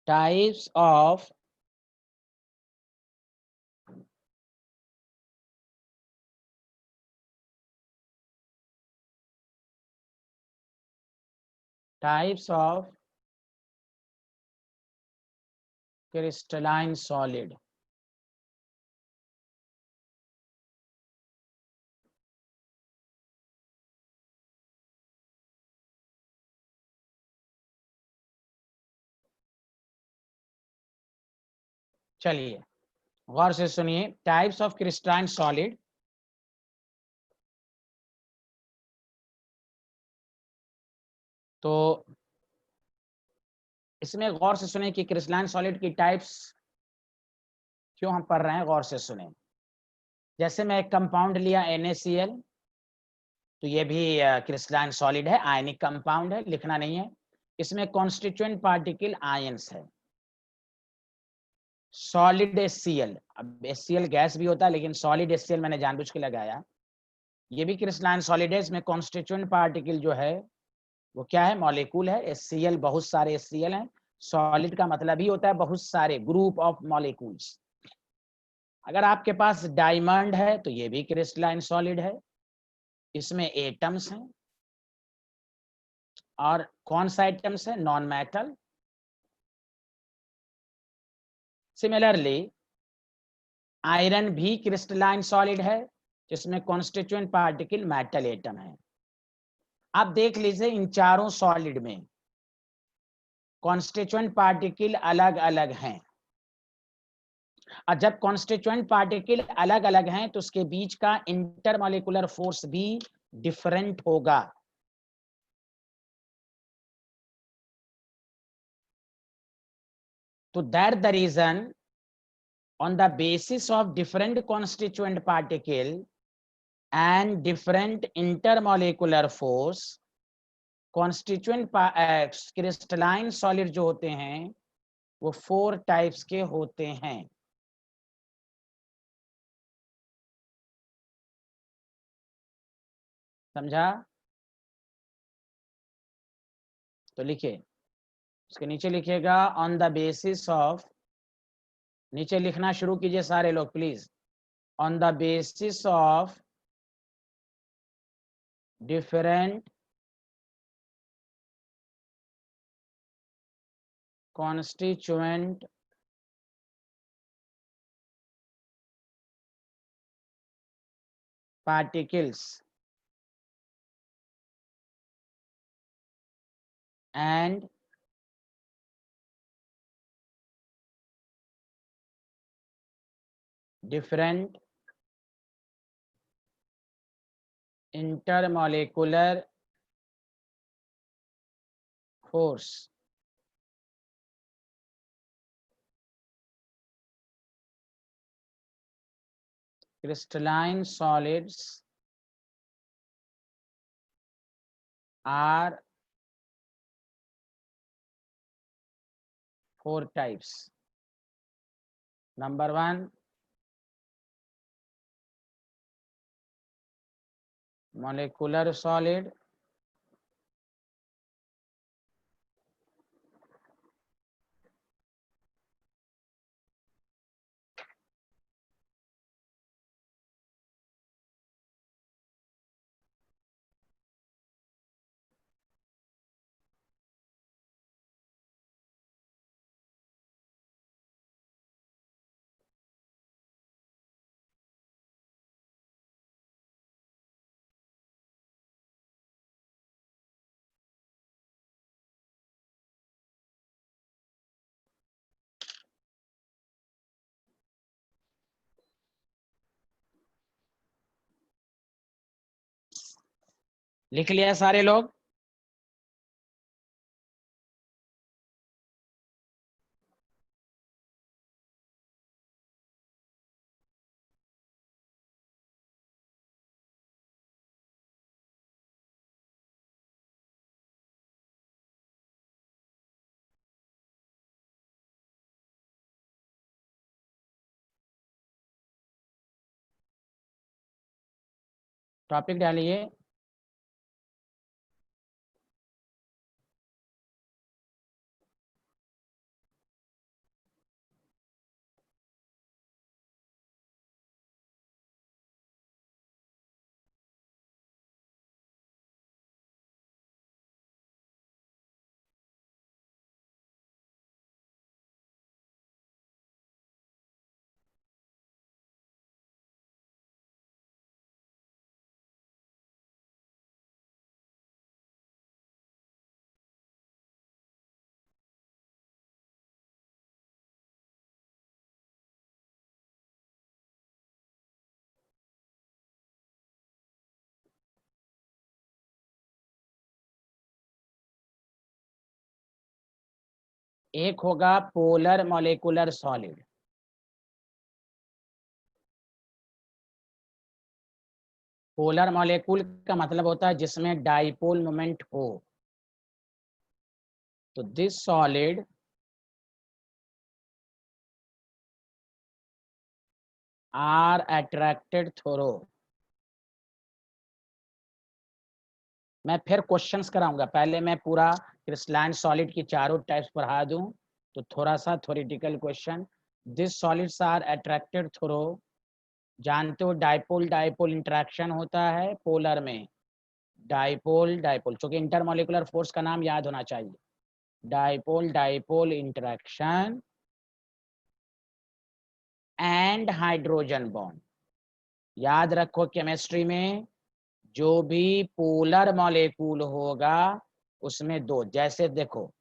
Types of crystalline solid। चलिए गौर से सुनिए, टाइप्स ऑफ क्रिस्टलाइन सॉलिड। तो इसमें गौर से सुने कि क्रिस्टलाइन सॉलिड की टाइप्स क्यों हम पढ़ रहे हैं, गौर से सुने। जैसे मैं एक कंपाउंड लिया NaCl, तो ये भी क्रिस्टलाइन सॉलिड है, आयनिक कंपाउंड है, लिखना नहीं है। इसमें कॉन्स्टिट्यूएंट पार्टिकल आयंस है। सॉलिड HCl, अब HCl गैस भी होता है, लेकिन सॉलिड HCl मैंने जानबूझ के लगाया। ये भी क्रिस्टलाइन सॉलिड है। इसमें कॉन्स्टिट्यूएंट पार्टिकल जो है वो क्या है, मॉलिक्यूल है। HCl, बहुत सारे HCl हैं। सॉलिड का मतलब ही होता है बहुत सारे, ग्रुप ऑफ मॉलिक्यूल्स। अगर आपके पास डायमंड है तो ये भी क्रिस्टलाइन सॉलिड है, इसमें एटम्स हैं। और कौन सा एटम्स है, नॉन मेटल। सिमिलरली आयरन भी क्रिस्टलाइन सॉलिड है, जिसमें कॉन्स्टिट्यूएंट पार्टिकल मेटल एटम है। आप देख लीजिए इन चारों सॉलिड में कॉन्स्टिट्यूएंट पार्टिकल अलग अलग हैं, और जब कॉन्स्टिट्यूएंट पार्टिकल अलग अलग हैं तो उसके बीच का इंटरमॉलिक्यूलर फोर्स भी डिफरेंट होगा। तो that the reason, on the basis of different constituent particle and different intermolecular force, constituent crystalline solid जो होते हैं वो 4 टाइप्स के होते हैं। समझा? तो लिखिए, उसके नीचे लिखिएगा ऑन द बेसिस ऑफ, नीचे लिखना शुरू कीजिए सारे लोग please. On the basis of different constituent particles and different intermolecular force, crystalline solids are 4 types. Number 1, molecular solid. लिख लिया सारे लोग? टॉपिक डालिए। एक होगा polar molecular solid, polar molecule का मतलब होता है जिसमें डाइपोल मोमेंट हो। तो this solid are attracted through, मैं फिर क्वेश्चंस कराऊंगा, पहले मैं पूरा क्रिस्टलाइन सॉलिड की चारों टाइप्स पढ़ा दूं तो थोड़ा सा theoretical question. This solids are attracted through, जानते हो डाइपोल डाइपोल इंटरेक्शन होता है पोलर में, डाइपोल डाइपोल, क्योंकि इंटरमोलिकुलर फोर्स का नाम याद होना चाहिए, dipole dipole interaction and hydrogen bond. याद रखो केमिस्ट्री में जो भी पोलर मॉलिक्यूल होगा उसमें दो, जैसे देखो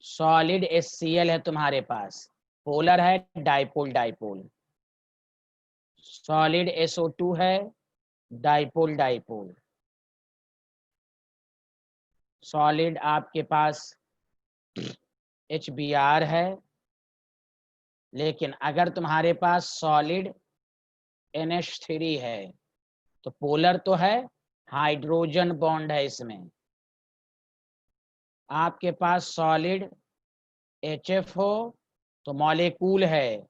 सॉलिड HCl है तुम्हारे पास, पोलर है डाइपोल डाइपोल, सॉलिड SO2 है डाइपोल डाइपोल, सॉलिड आपके पास HBr है, लेकिन अगर तुम्हारे पास सॉलिड NH3 है तो पोलर तो है, हाइड्रोजन बॉन्ड है इसमें। आपके पास सॉलिड HF हो तो मॉलिक्यूल है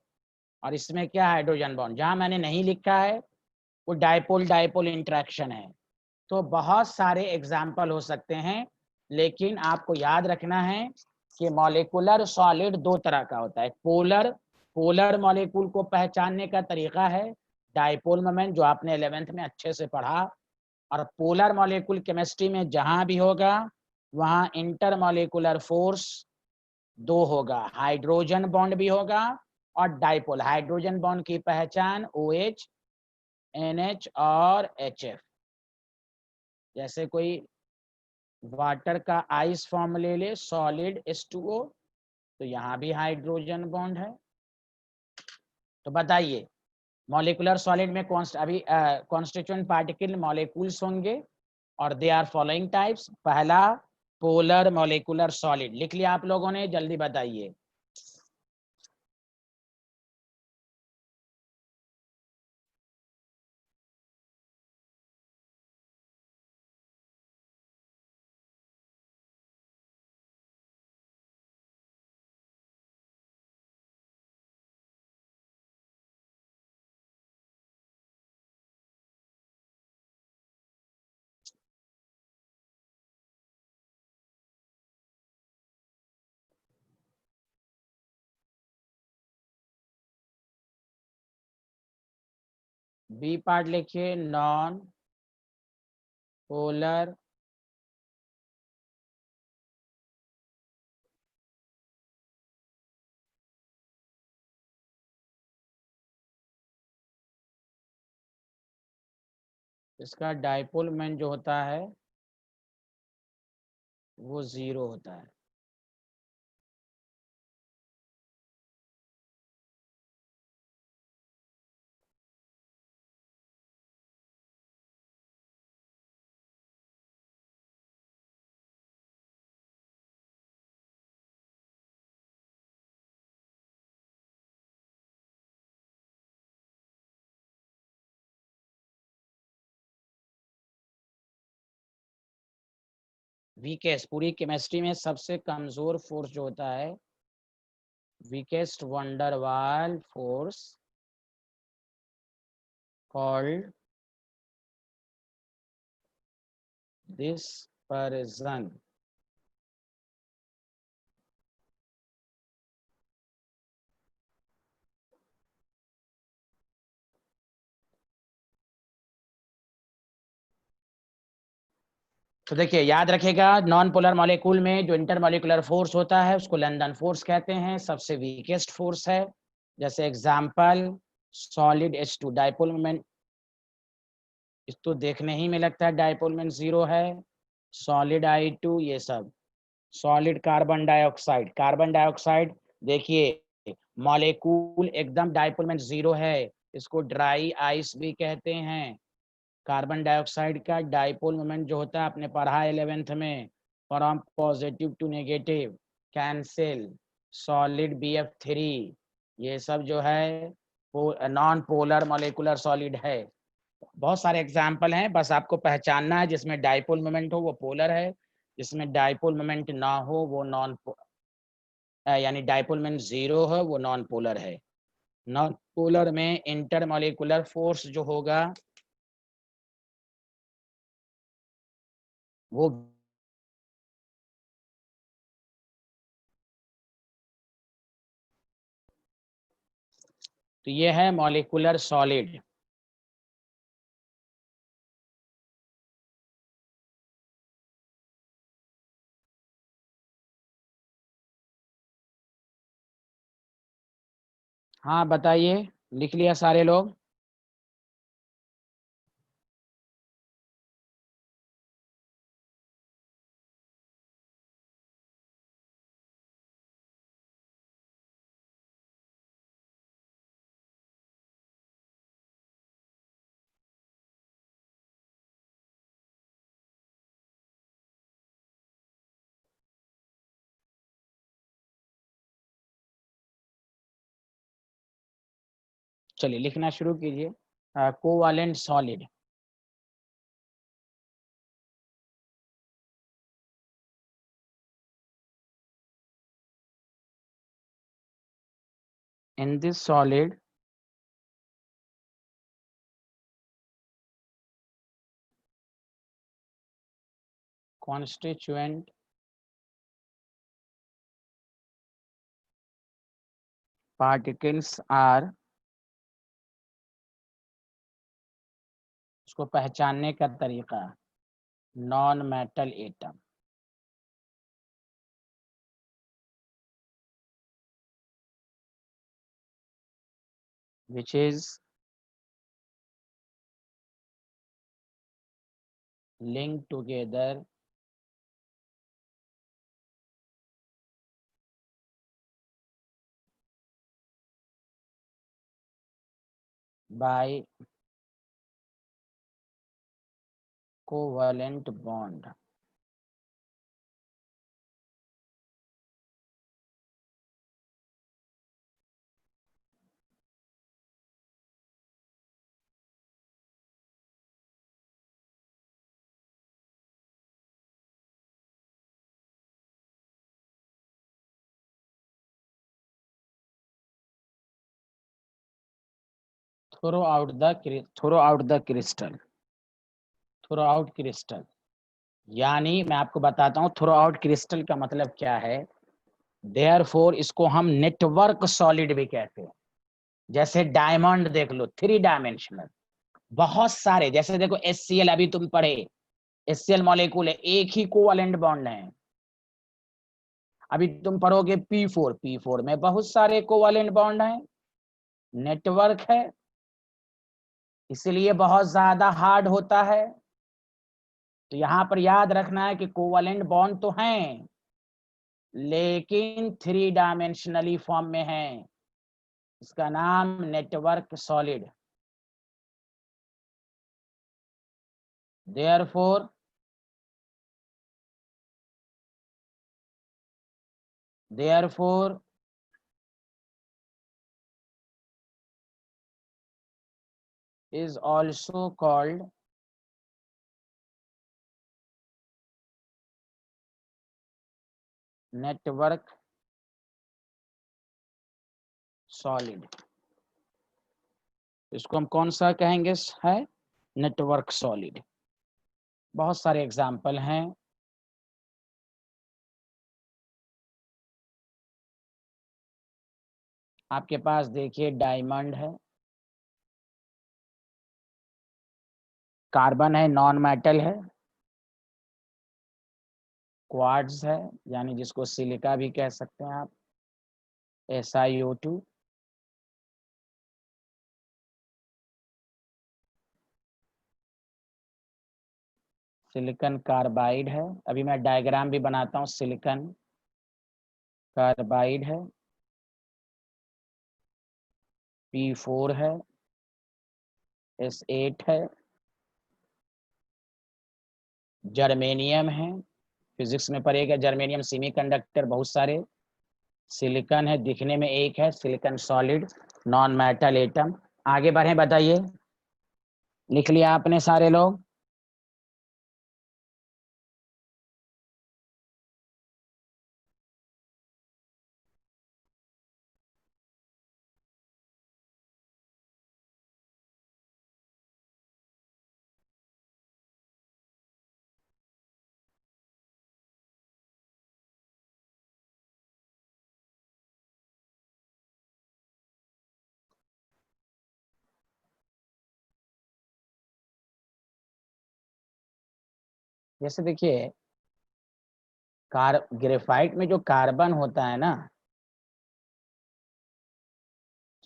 और इसमें क्या हाइड्रोजन बॉन्ड, जहां मैंने नहीं लिखा है वो डाइपोल डाइपोल इंटरेक्शन है। तो बहुत सारे एग्जाम्पल हो सकते हैं, लेकिन आपको याद रखना है कि मॉलिक्यूलर सॉलिड दो तरह का होता है। पोलर, पोलर मॉलिक्यूल को पहचानने का तरीका है डाइपोल मोमेंट, जो आपने 11th में अच्छे से पढ़ा। और पोलर मॉलिक्यूल केमिस्ट्री में जहां भी होगा वहां इंटरमॉलिक्यूलर फोर्स दो होगा, हाइड्रोजन बॉन्ड भी होगा और डाइपोल। हाइड्रोजन बॉन्ड की पहचान OH, NH और HF। जैसे कोई वाटर का आइस फॉर्म ले ले, सॉलिड H2O, तो यहाँ भी हाइड्रोजन बॉन्ड है। तो बताइए मॉलिक्यूलर सॉलिड में अभी कॉन्स्टिट्यूएंट पार्टिकल मॉलिक्यूल्स होंगे और दे आर फॉलोइंग टाइप्स। पहला पोलर मॉलिक्यूलर सॉलिड लिख लिया आप लोगों ने, जल्दी बताइए। बी पार्ट लिखिए, नॉन पोलर इसका डाइपोल मोमेंट जो होता है वो 0 होता है। वीकेस्ट, पूरी केमिस्ट्री में सबसे कमजोर फोर्स जो होता है, वीकेस्ट वंडर वाल फोर्स कॉल्ड डिस्पर्जन। तो देखिए याद रखेगा, नॉन पोलर मॉलिक्यूल में जो इंटरमॉलिक्यूलर फोर्स होता है उसको लंदन फोर्स कहते हैं, सबसे वीकेस्ट फोर्स है। जैसे example solid H2 dipole moment, इसको देखने ही में लगता है डाइपोल मोमेंट 0 है। सॉलिड I2, ये सब solid carbon dioxide, carbon dioxide देखिए मॉलिक्यूल एकदम डाइपोल मोमेंट 0 है, इसको ड्राई आइस भी कहते हैं। कार्बन डाइऑक्साइड का डाइपोल मोमेंट जो होता है आपने पढ़ा 11th में, from positive to negative, cancel, solid BF3, ये सब जो है वो नॉन पोलर मॉलिक्यूलर सॉलिड है। बहुत सारे एग्जाम्पल हैं, बस आपको पहचानना है। जिसमें डाइपोल मोमेंट हो वो पोलर है, जिसमें डाइपोल मोमेंट ना हो वो नॉन, यानी डाइपोल मोमेंट 0 है वो नॉन पोलर है। नॉन पोलर में इंटरमॉलिक्यूलर फोर्स जो होगा वो तो ये है मॉलिक्यूलर सॉलिड। हाँ बताइए, लिख लिया सारे लोग? चलिए लिखना शुरू कीजिए। Covalent solid, in this solid constituent particles are, उसको पहचानने का तरीका, non metal atom, which is linked together by covalent bond। Throughout the crystal, throughout crystal, यानी मैं आपको बताता हूँ थ्रो आउट क्रिस्टल का मतलब क्या है। देयरफॉर इसको हम नेटवर्क सॉलिड भी कहते हैं। जैसे डायमंड देख लो, 3 डायमेंशनल, बहुत सारे, जैसे देखो HCl, अभी तुम पढ़े HCl मॉलिक्यूल है, एक ही कोवेलेंट बॉन्ड है। अभी तुम पढ़ोगे P4 में बहुत सारे कोवेलेंट बॉन्ड हैं, नेटवर्क है, इसलिए बहुत ज्यादा हार्ड होता है। तो यहाँ पर याद रखना है कि कोवेलेंट बॉन्ड तो हैं लेकिन 3 डायमेंशनली फॉर्म में है। इसका नाम network solid. Therefore is also called network solid. इसको हम कौन सा कहेंगे? है नेटवर्क सॉलिड। बहुत सारे एग्जाम्पल हैं। आपके पास देखिए डायमंड है, कार्बन है, नॉन मेटल है, क्वार्ट्ज है, यानी जिसको सिलिका भी कह सकते हैं आप, SiO2, सिलिकॉन कार्बाइड है। अभी मैं डायग्राम भी बनाता हूँ। सिलिकॉन कार्बाइड है, P4 है, S8 है, जर्मेनियम है, फिजिक्स में पढ़ेगा जर्मेनियम, सेमीकंडक्टर बहुत सारे, सिलिकॉन है, दिखने में एक है, silicon solid, non metal atom. आगे बढ़े, बताइए, लिख लिया आपने सारे लोग? जैसे देखिए, ग्रेफाइट में जो कार्बन होता है ना,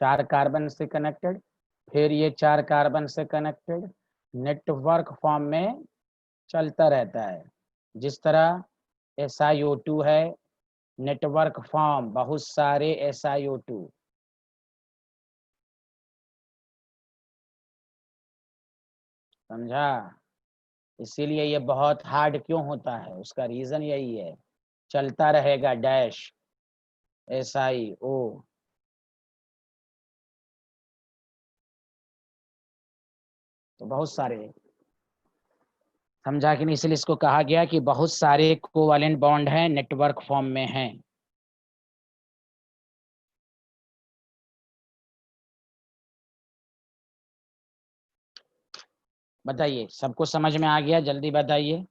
4 कार्बन से कनेक्टेड, फिर ये 4 कार्बन से कनेक्टेड, नेटवर्क फॉर्म में चलता रहता है। जिस तरह SiO2 है, नेटवर्क फॉर्म, बहुत सारे SiO2। समझा? इसीलिए ये बहुत हार्ड क्यों होता है, उसका रीजन यही है, चलता रहेगा डैश SiO। तो बहुत सारे, समझा कि नहीं? इसलिए इसको कहा गया कि बहुत सारे कोवैलेंट बॉन्ड हैं, नेटवर्क फॉर्म में हैं। बताइए, सबको समझ में आ गया? जल्दी बताइए।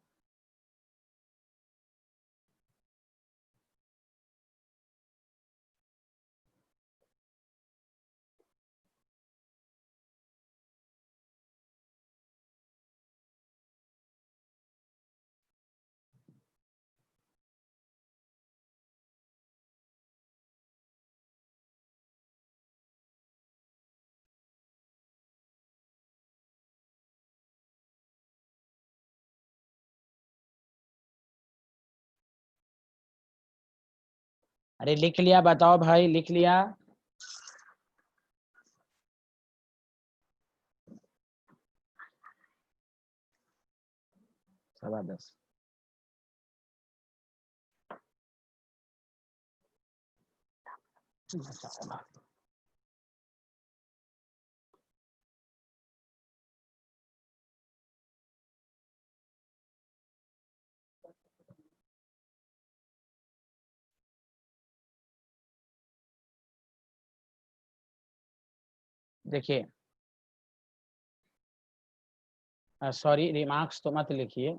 अरे लिख लिया? बताओ भाई, लिख लिया? सवा 10। देखिए, सॉरी, रिमार्क्स तो मत लिखिए।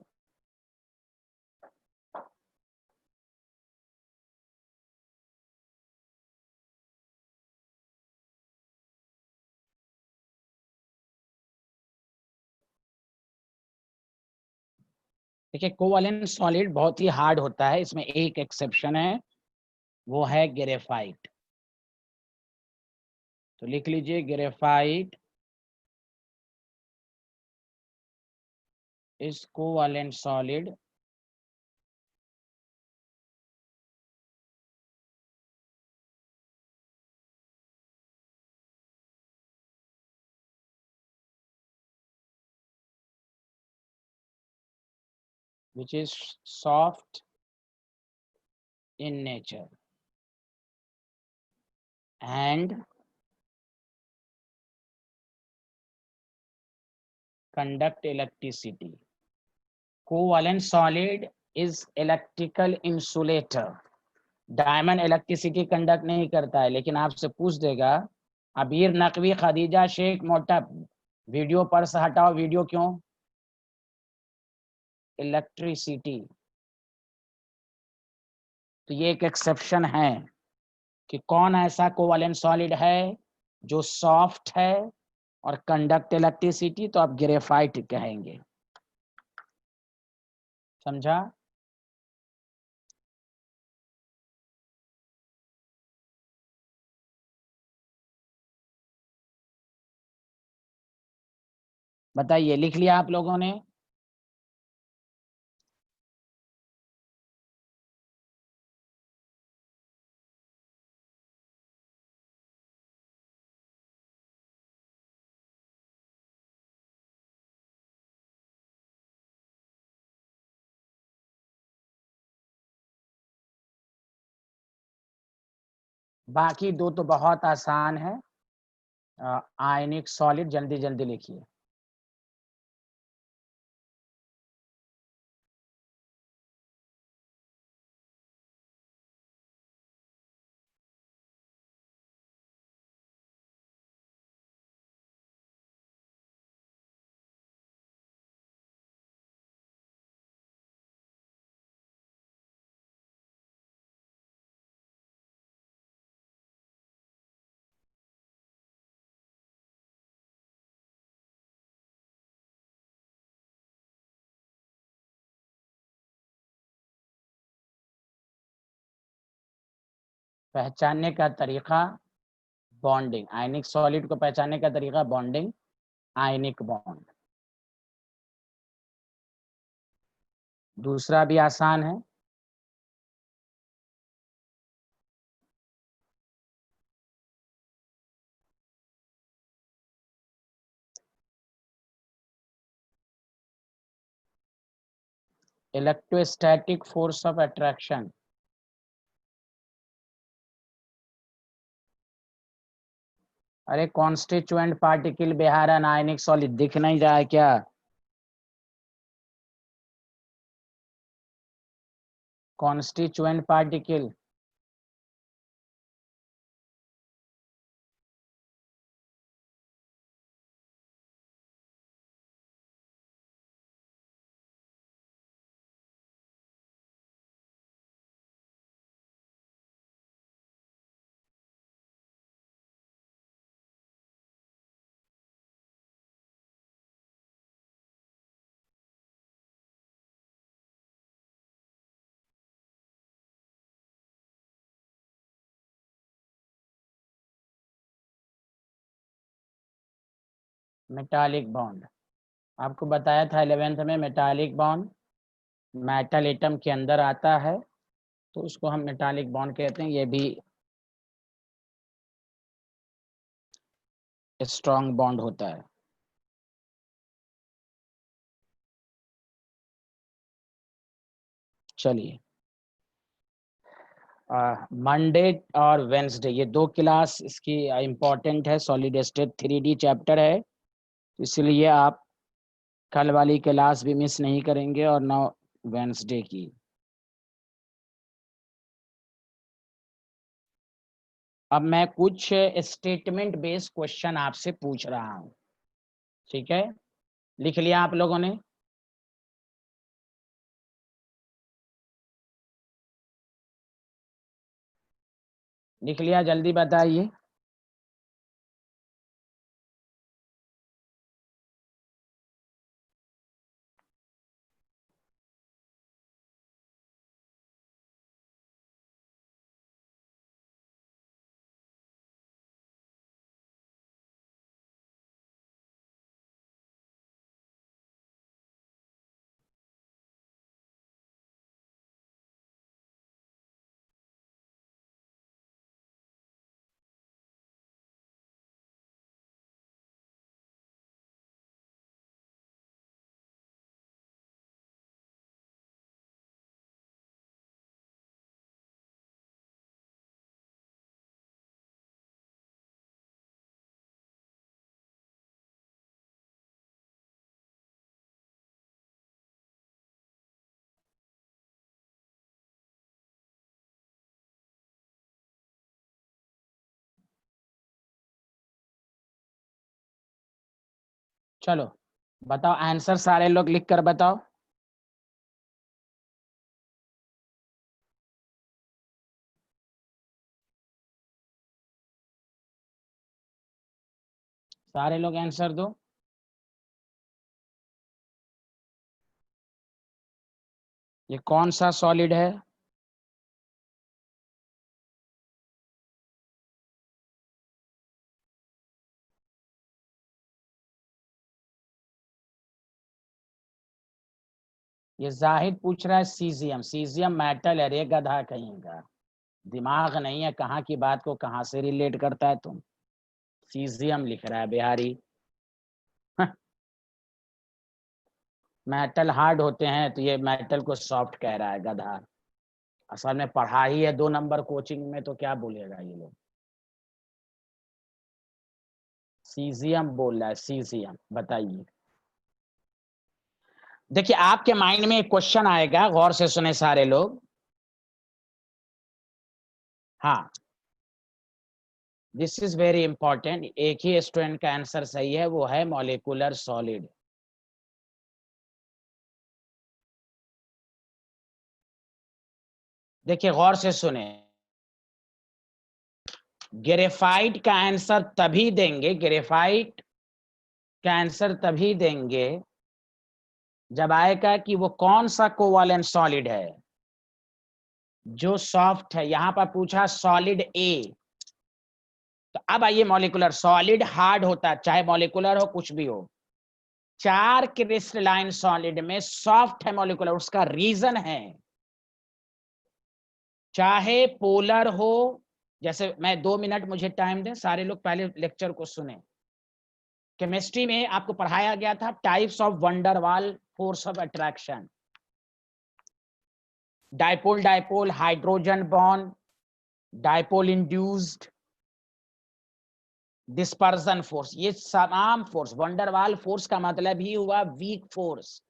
देखिए, कोवैलेंट सॉलिड बहुत ही हार्ड होता है, इसमें एक एक्सेप्शन है, वो है ग्रेफाइट। तो लिख लीजिए, graphite is covalent solid which is soft in nature and conduct electricity. Covalent solid is electrical insulator. Diamond electricity conduct नहीं करता है, लेकिन आपसे पूछ देगा, अबीर नकवी, खदीजा शेख मोटा, वीडियो पर से हटाओ, वीडियो क्यों? इलेक्ट्रिसिटी। तो ये एक एक्सेप्शन है कि कौन ऐसा कोवैलेंट सॉलिड है जो सॉफ्ट है और कंडक्ट इलेक्ट्रिसिटी, तो आप ग्रेफाइट कहेंगे। समझा? बताइए, लिख लिया आप लोगों ने? बाकी दो तो बहुत आसान है। आयनिक सॉलिड जल्दी जल्दी लिखिए। पहचानने का तरीका बॉन्डिंग, आयनिक सॉलिड को पहचानने का तरीका बॉन्डिंग, आयनिक बॉन्ड। दूसरा भी आसान है। Electrostatic force of attraction. अरे constituent particle behave an ionic solid दिख नहीं रहा है क्या? Constituent particle, metallic bond. आपको बताया था 11th में, मेटालिक बॉन्ड मेटल एटम के अंदर आता है तो उसको हम मेटालिक बॉन्ड कहते हैं। ये भी स्ट्रॉन्ग बॉन्ड होता है। चलिए, मंडे और वेंसडे ये दो क्लास इसकी इम्पोर्टेंट है। सॉलिड स्टेट 3D चैप्टर है, इसलिए आप कल वाली क्लास भी मिस नहीं करेंगे और ना वेंसडे की। अब मैं कुछ स्टेटमेंट बेस्ड क्वेश्चन आपसे पूछ रहा हूं, ठीक है? लिख लिया आप लोगों ने? लिख लिया? जल्दी बताइए। चलो बताओ आंसर, सारे लोग लिख कर बताओ। सारे लोग आंसर दो। ये कौन सा सॉलिड है? ये जाहिद पूछ रहा है सीजियम। सीजियम मेटल है रे गधा कहीं का, दिमाग नहीं है, कहाँ की बात को कहाँ से रिलेट करता है तुम? सीजियम लिख रहा है बिहारी। मेटल हार्ड होते हैं तो ये मेटल को सॉफ्ट कह रहा है गधा। असल में पढ़ा ही है 2 नंबर कोचिंग में, तो क्या बोलेगा ये लोग। सीजियम बोल रहा है, सीजियम। बताइए। देखिए आपके माइंड में एक क्वेश्चन आएगा, गौर से सुने सारे लोग। हाँ, दिस इज वेरी इंपॉर्टेंट। एक ही स्टूडेंट का आंसर सही है, वो है मॉलिक्यूलर सॉलिड। देखिए गौर से सुने, ग्रेफाइट का आंसर तभी देंगे, ग्रेफाइट का आंसर तभी देंगे जब आएगा कि वो कौन सा कोवैलेंट सॉलिड है जो सॉफ्ट है। यहां पर पूछा सॉलिड ए, तो अब आइए मॉलिक्यूलर। सॉलिड हार्ड होता है, चाहे मॉलिक्यूलर हो कुछ भी हो। 4 क्रिस्टलाइन सॉलिड में सॉफ्ट है मॉलिक्यूलर, उसका रीजन है, चाहे पोलर हो। जैसे मैं 2 मिनट मुझे टाइम दें, सारे लोग पहले लेक्चर को सुने। केमिस्ट्री में आपको पढ़ाया गया था टाइप्स ऑफ वंडर वाल force of attraction. Dipole dipole, hydrogen bond, dipole induced, dispersion force. ये तमाम फोर्स, वंडरवाल फोर्स का मतलब ही हुआ वीक फोर्स।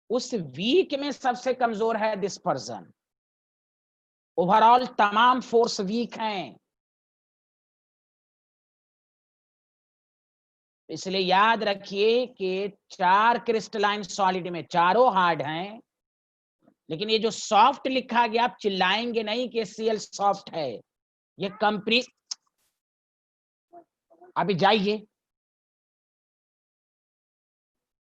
उस वीक में सबसे कमजोर है डिस्पर्सन। ओवरऑल तमाम फोर्स वीक हैं, इसलिए याद रखिए कि 4 क्रिस्टलाइन सॉलिड में चारों हार्ड हैं, लेकिन ये जो सॉफ्ट लिखा गया, आप चिल्लाएंगे नहीं कि Cl सॉफ्ट है। ये कंप्री, अभी जाइए,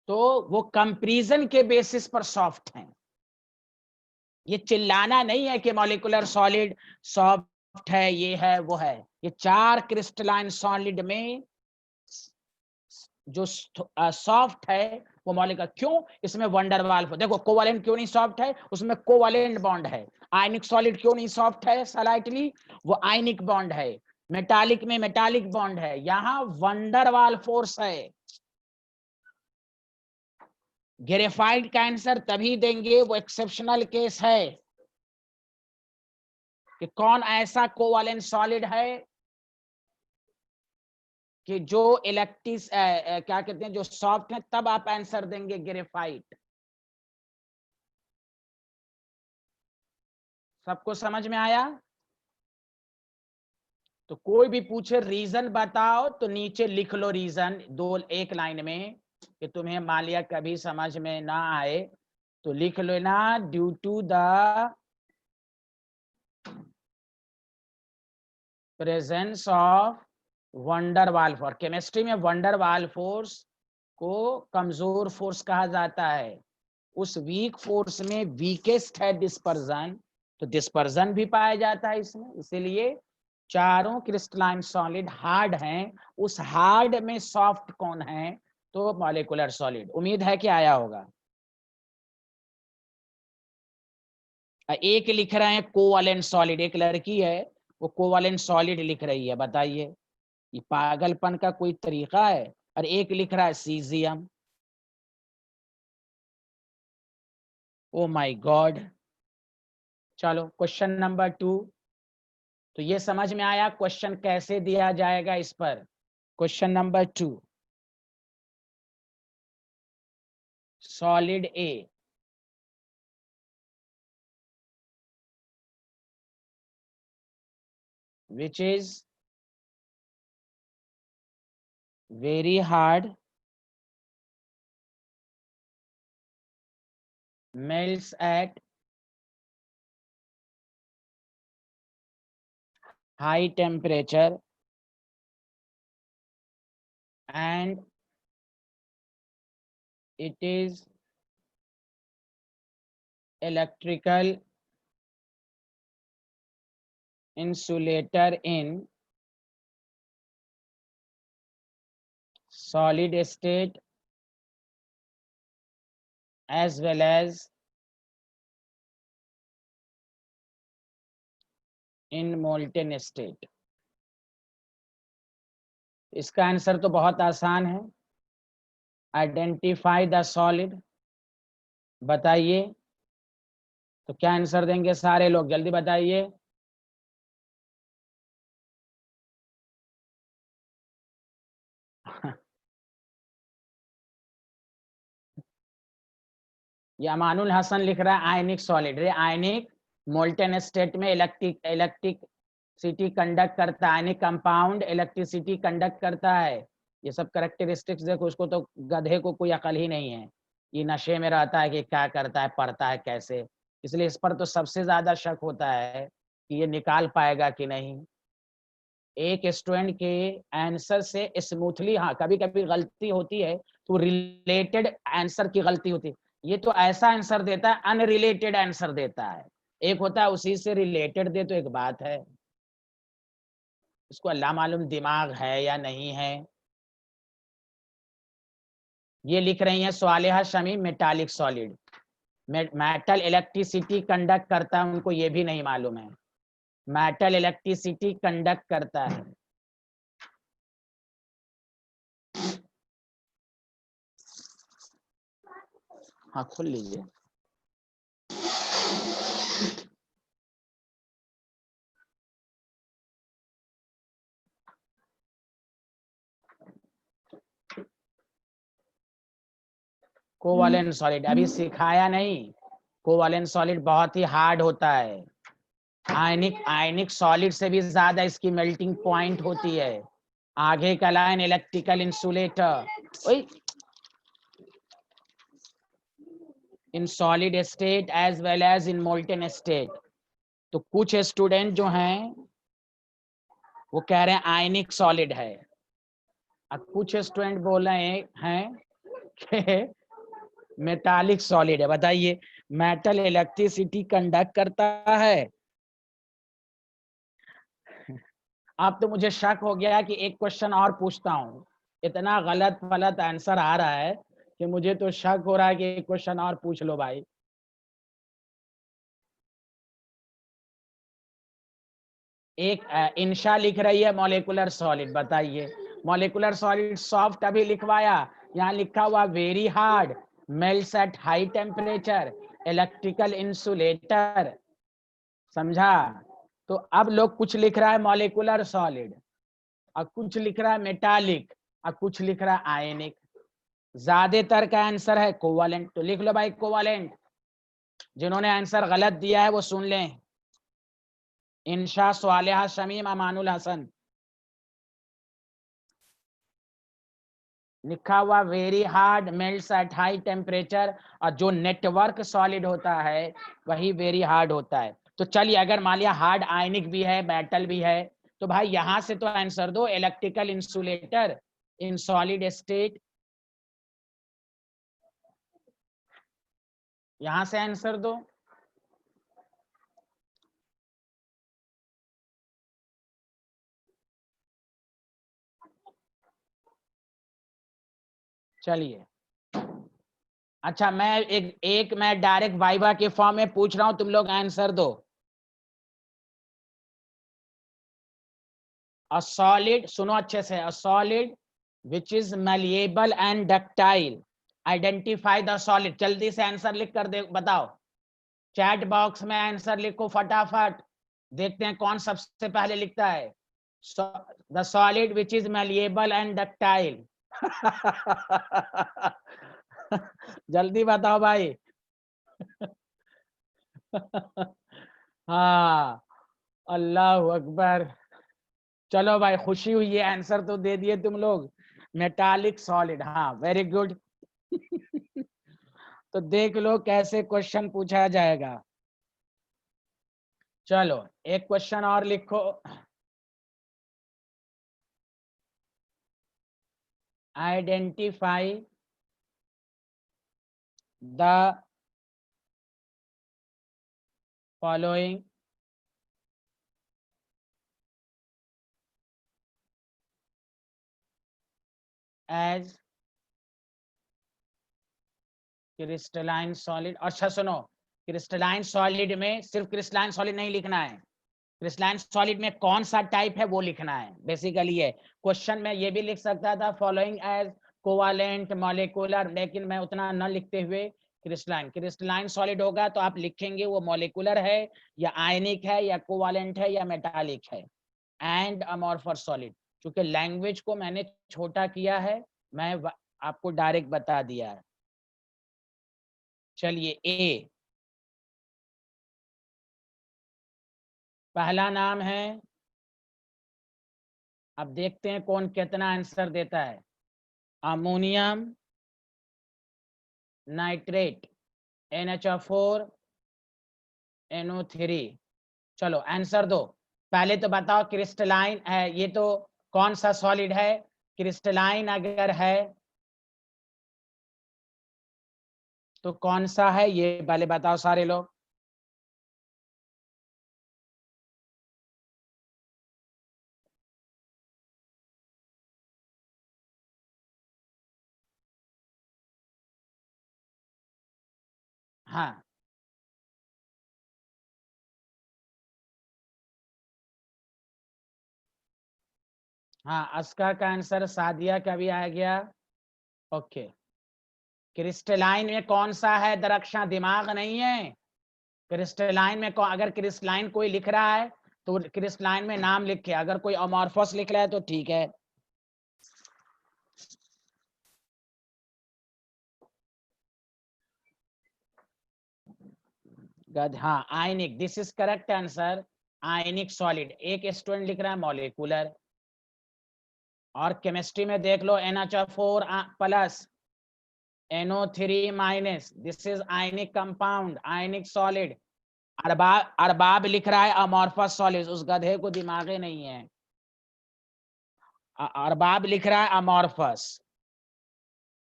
तो वो कंपैरिजन के बेसिस पर सॉफ्ट हैं। ये चिल्लाना नहीं है कि मॉलिक्यूलर सॉलिड सॉफ्ट है, ये है वो है। ये 4 क्रिस्टलाइन सॉलिड में जो सॉफ्ट है वो मॉलिक्यूलर। क्यों? इसमें वंडरवाल, देखो कोवैलेंट क्यों नहीं सॉफ्ट है, उसमें कोवैलेंट बॉन्ड है। आयनिक सॉलिड क्यों नहीं सॉफ्ट है स्लाइटली, वो आयनिक बॉन्ड है। मेटालिक में मेटालिक बॉन्ड है, यहां वंडरवाल फोर्स है। ग्रेफाइट का आंसर तभी देंगे, वो एक्सेप्शनल केस है कि कौन ऐसा कोवैलेंट सॉलिड है कि जो इलेक्ट्रिस क्या कहते हैं, जो सॉफ्ट है, तब आप आंसर देंगे ग्रेफाइट। सबको समझ में आया? तो कोई भी पूछे रीजन बताओ, तो नीचे लिख लो रीजन, 1 लाइन में, कि तुम्हें मान लिया कभी समझ में ना आए तो लिख लो ना, due to the presence of van der Waals force. Chemistry में वंडरवाल फोर्स को कमजोर फोर्स कहा जाता है। उस वीक फोर्स में वीकेस्ट है डिस्पर्जन, तो डिस्पर्जन भी पाया जाता है इसमें। इसीलिए चारों क्रिस्टलाइन सॉलिड हार्ड हैं, उस हार्ड में सॉफ्ट कौन है, तो मॉलिक्यूलर सॉलिड। उम्मीद है कि आया होगा। एक लिख रहे हैं कोवैलेंट सॉलिड, एक लड़की है वो कोवैलेंट सॉलिड लिख रही है, बताइए ये पागलपन का कोई तरीका है? और एक लिख रहा है सीजियम। Oh my God. चलो क्वेश्चन नंबर 2। तो ये समझ में आया क्वेश्चन कैसे दिया जाएगा इस पर। Question number 2, solid A, which is very hard, melts at high temperature and it is electrical insulator in solid state as well as in molten state। इसका आंसर तो बहुत आसान है, आइडेंटिफाई द सॉलिड। बताइए तो क्या आंसर देंगे सारे लोग, जल्दी बताइए। ये अमानुल हसन लिख रहा है आयनिक सॉलिड। रे आयनिक मोल्टेन स्टेट में इलेक्ट्रिसिटी कंडक्ट करता है, आयनिक कंपाउंड इलेक्ट्रिसिटी कंडक्ट करता है। ये सब कैरेक्टरिस्टिक्स देखो, उसको तो गधे को कोई अकल ही नहीं है, ये नशे में रहता है कि क्या करता है, पढ़ता है कैसे। इसलिए इस पर तो सबसे ज्यादा शक होता है कि ये निकाल पाएगा कि नहीं। एक स्टूडेंट के आंसर से स्मूथली, हाँ कभी कभी गलती होती है तो रिलेटेड आंसर की गलती होती है, ये तो ऐसा आंसर देता है अनरिलेटेड आंसर देता है। एक होता है उसी से रिलेटेड दे तो एक बात है, इसको अल्लाह मालूम दिमाग है या नहीं है। ये लिख रही हैं Swaliha Shami metallic solid, metal electricity conduct करता है, उनको ये भी नहीं मालूम है मेटल इलेक्ट्रिसिटी कंडक्ट करता है। हाँ खोल लीजिए। कोवैलेंट सॉलिड अभी सिखाया नहीं, कोवैलेंट सॉलिड बहुत ही हार्ड होता है। आयनिक सॉलिड से भी ज्यादा इसकी मेल्टिंग पॉइंट होती है। आगे का line electrical insulator, in solid state as well as in molten state. तो कुछ स्टूडेंट जो हैं वो कह रहे हैं आयनिक सॉलिड है, अब कुछ स्टूडेंट बोल रहे हैं कि मेटालिक सॉलिड है। बताइए, मेटल इलेक्ट्रिसिटी कंडक्ट करता है। अब तो मुझे शक हो गया कि एक क्वेश्चन और पूछता हूं, इतना गलत गलत आंसर आ रहा है कि मुझे तो शक हो रहा है कि एक क्वेश्चन और पूछ लो भाई। एक इंशा लिख रही है मॉलिक्यूलर सॉलिड, बताइए मॉलिक्यूलर सॉलिड सॉफ्ट अभी लिखवाया, यहाँ लिखा हुआ very hard, melts at high temperature, electrical insulator, समझा। तो अब लोग कुछ लिख रहा है मॉलिक्यूलर सॉलिड, और कुछ लिख रहा है मेटालिक, और कुछ लिख रहा है आयनिक। ज्यादातर का आंसर है कोवैलेंट, तो लिख लो भाई कोवैलेंट। जिन्होंने आंसर गलत दिया है वो सुन लें, इंशा, स्वालिहा शमीम, अमानुल हसन। लिखा हुआ very hard, melts at high temperature, और जो नेटवर्क सॉलिड होता है वही वेरी हार्ड होता है। तो चलिए, अगर मान लिया हार्ड आयनिक भी है मेटल भी है, तो भाई यहां से तो आंसर दो electrical insulator in solid state, यहां से आंसर दो। चलिए, अच्छा मैं डायरेक्ट वाइवा के फॉर्म में पूछ रहा हूं, तुम लोग आंसर दो। अ सॉलिड, सुनो अच्छे से, a solid which is malleable and ductile, identify the solid. जल्दी से आंसर लिख कर दे, बताओ, चैट बॉक्स में आंसर लिखो फटाफट, देखते हैं कौन सबसे पहले लिखता है। The solid which is malleable and ductile. जल्दी बताओ भाई। हाँ, अल्लाह अकबर। चलो भाई, खुशी हुई, ये आंसर तो दे दिए तुम लोग, मेटालिक सॉलिड, हाँ वेरी गुड। तो देख लो कैसे क्वेश्चन पूछा जाएगा। चलो एक क्वेश्चन और लिखो, identify the following as crystalline solid. अच्छा सुनो, क्रिस्टलाइन सॉलिड में सिर्फ क्रिस्टलाइन सॉलिड नहीं लिखना है, क्रिस्टलाइन सॉलिड में कौन सा टाइप है वो लिखना है बेसिकली। है क्वेश्चन में ये भी लिख सकता था फॉलोइंग एज कोवालेंट मॉलिक्यूलर, लेकिन मैं उतना न लिखते हुए क्रिस्टलाइन सॉलिड होगा तो आप लिखेंगे वो मॉलिक्यूलर है या आयनिक है या कोवालेंट है या मेटालिक है। एंड अमॉर्फस सॉलिड, क्योंकि लैंग्वेज को मैंने छोटा किया है, मैं आपको डायरेक्ट बता दिया है। चलिए ए, पहला नाम है, अब देखते हैं कौन कितना आंसर देता है। Ammonium nitrate NH4 NO3। चलो आंसर दो। पहले तो बताओ क्रिस्टलाइन है ये तो कौन सा सॉलिड है? क्रिस्टलाइन अगर है तो कौन सा है ये पहले बताओ सारे लोग। हाँ हाँ, अस्का का आंसर, सादिया का भी आ गया। ओके, क्रिस्टलाइन में कौन सा है दरक्षा? दिमाग नहीं है। क्रिस्टलाइन में अगर क्रिस्टलाइन कोई लिख रहा है तो क्रिस्टलाइन में नाम लिखे, अगर कोई अमॉर्फस लिख रहा है तो ठीक है। हाँ ionic, this is correct answer. Ionic solid, एक स्टूडेंट लिख रहा है मॉलिक्यूलर। और केमिस्ट्री में देख लो NH4 plus NO3 minus, this is ionic compound, ionic solid. Arbab लिख रहा है अमॉर्फस सॉलिड, उस गधे को दिमाग ही नहीं है। अरबाब लिख रहा है अमॉर्फस।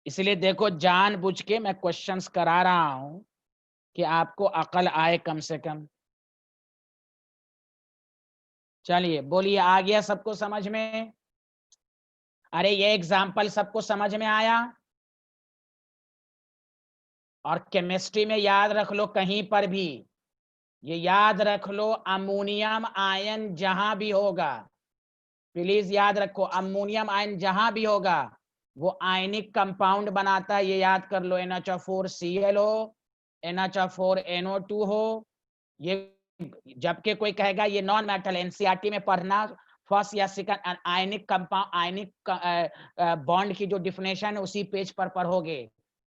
इसलिए देखो जानबूझ के मैं क्वेश्चंस करा रहा हूं कि आपको अकल आए कम से कम। चलिए बोलिए, आ गया सबको समझ में? अरे ये एग्जाम्पल सबको समझ में आया? और केमिस्ट्री में याद रख लो, कहीं पर भी ये याद रख लो, अमोनियम आयन जहां भी होगा, प्लीज याद रखो, अमोनियम आयन जहां भी होगा वो आयनिक कंपाउंड बनाता है, ये याद कर लो। NH4Cl हो, NH4NO2 हो, ये जबकि कोई कहेगा ये नॉन मेटल, एनसीईआरटी में पढ़ना फर्स्ट या सेकंड आयनिक कंपाउंड, आयनिक बॉन्ड की जो डिफिनेशन है उसी पेज पर पढ़ोगे।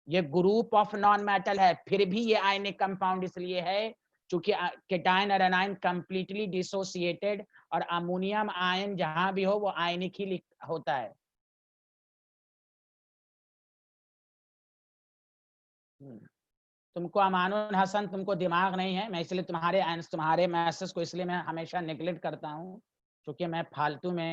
ये ग्रुप ऑफ नॉन मेटल है, फिर भी ये आयनिक कंपाउंड इसलिए है क्योंकि केटायन और एनायन कंप्लीटली डिसोसिएटेड, और अमोनियम आयन जहां भी हो वो आयनिक ही होता है। तुमको अमानुल हसन, तुमको दिमाग नहीं है, मैं इसलिए तुम्हारे मैसेज को इसलिए मैं हमेशा नेग्लेक्ट करता हूँ, क्योंकि मैं फालतू में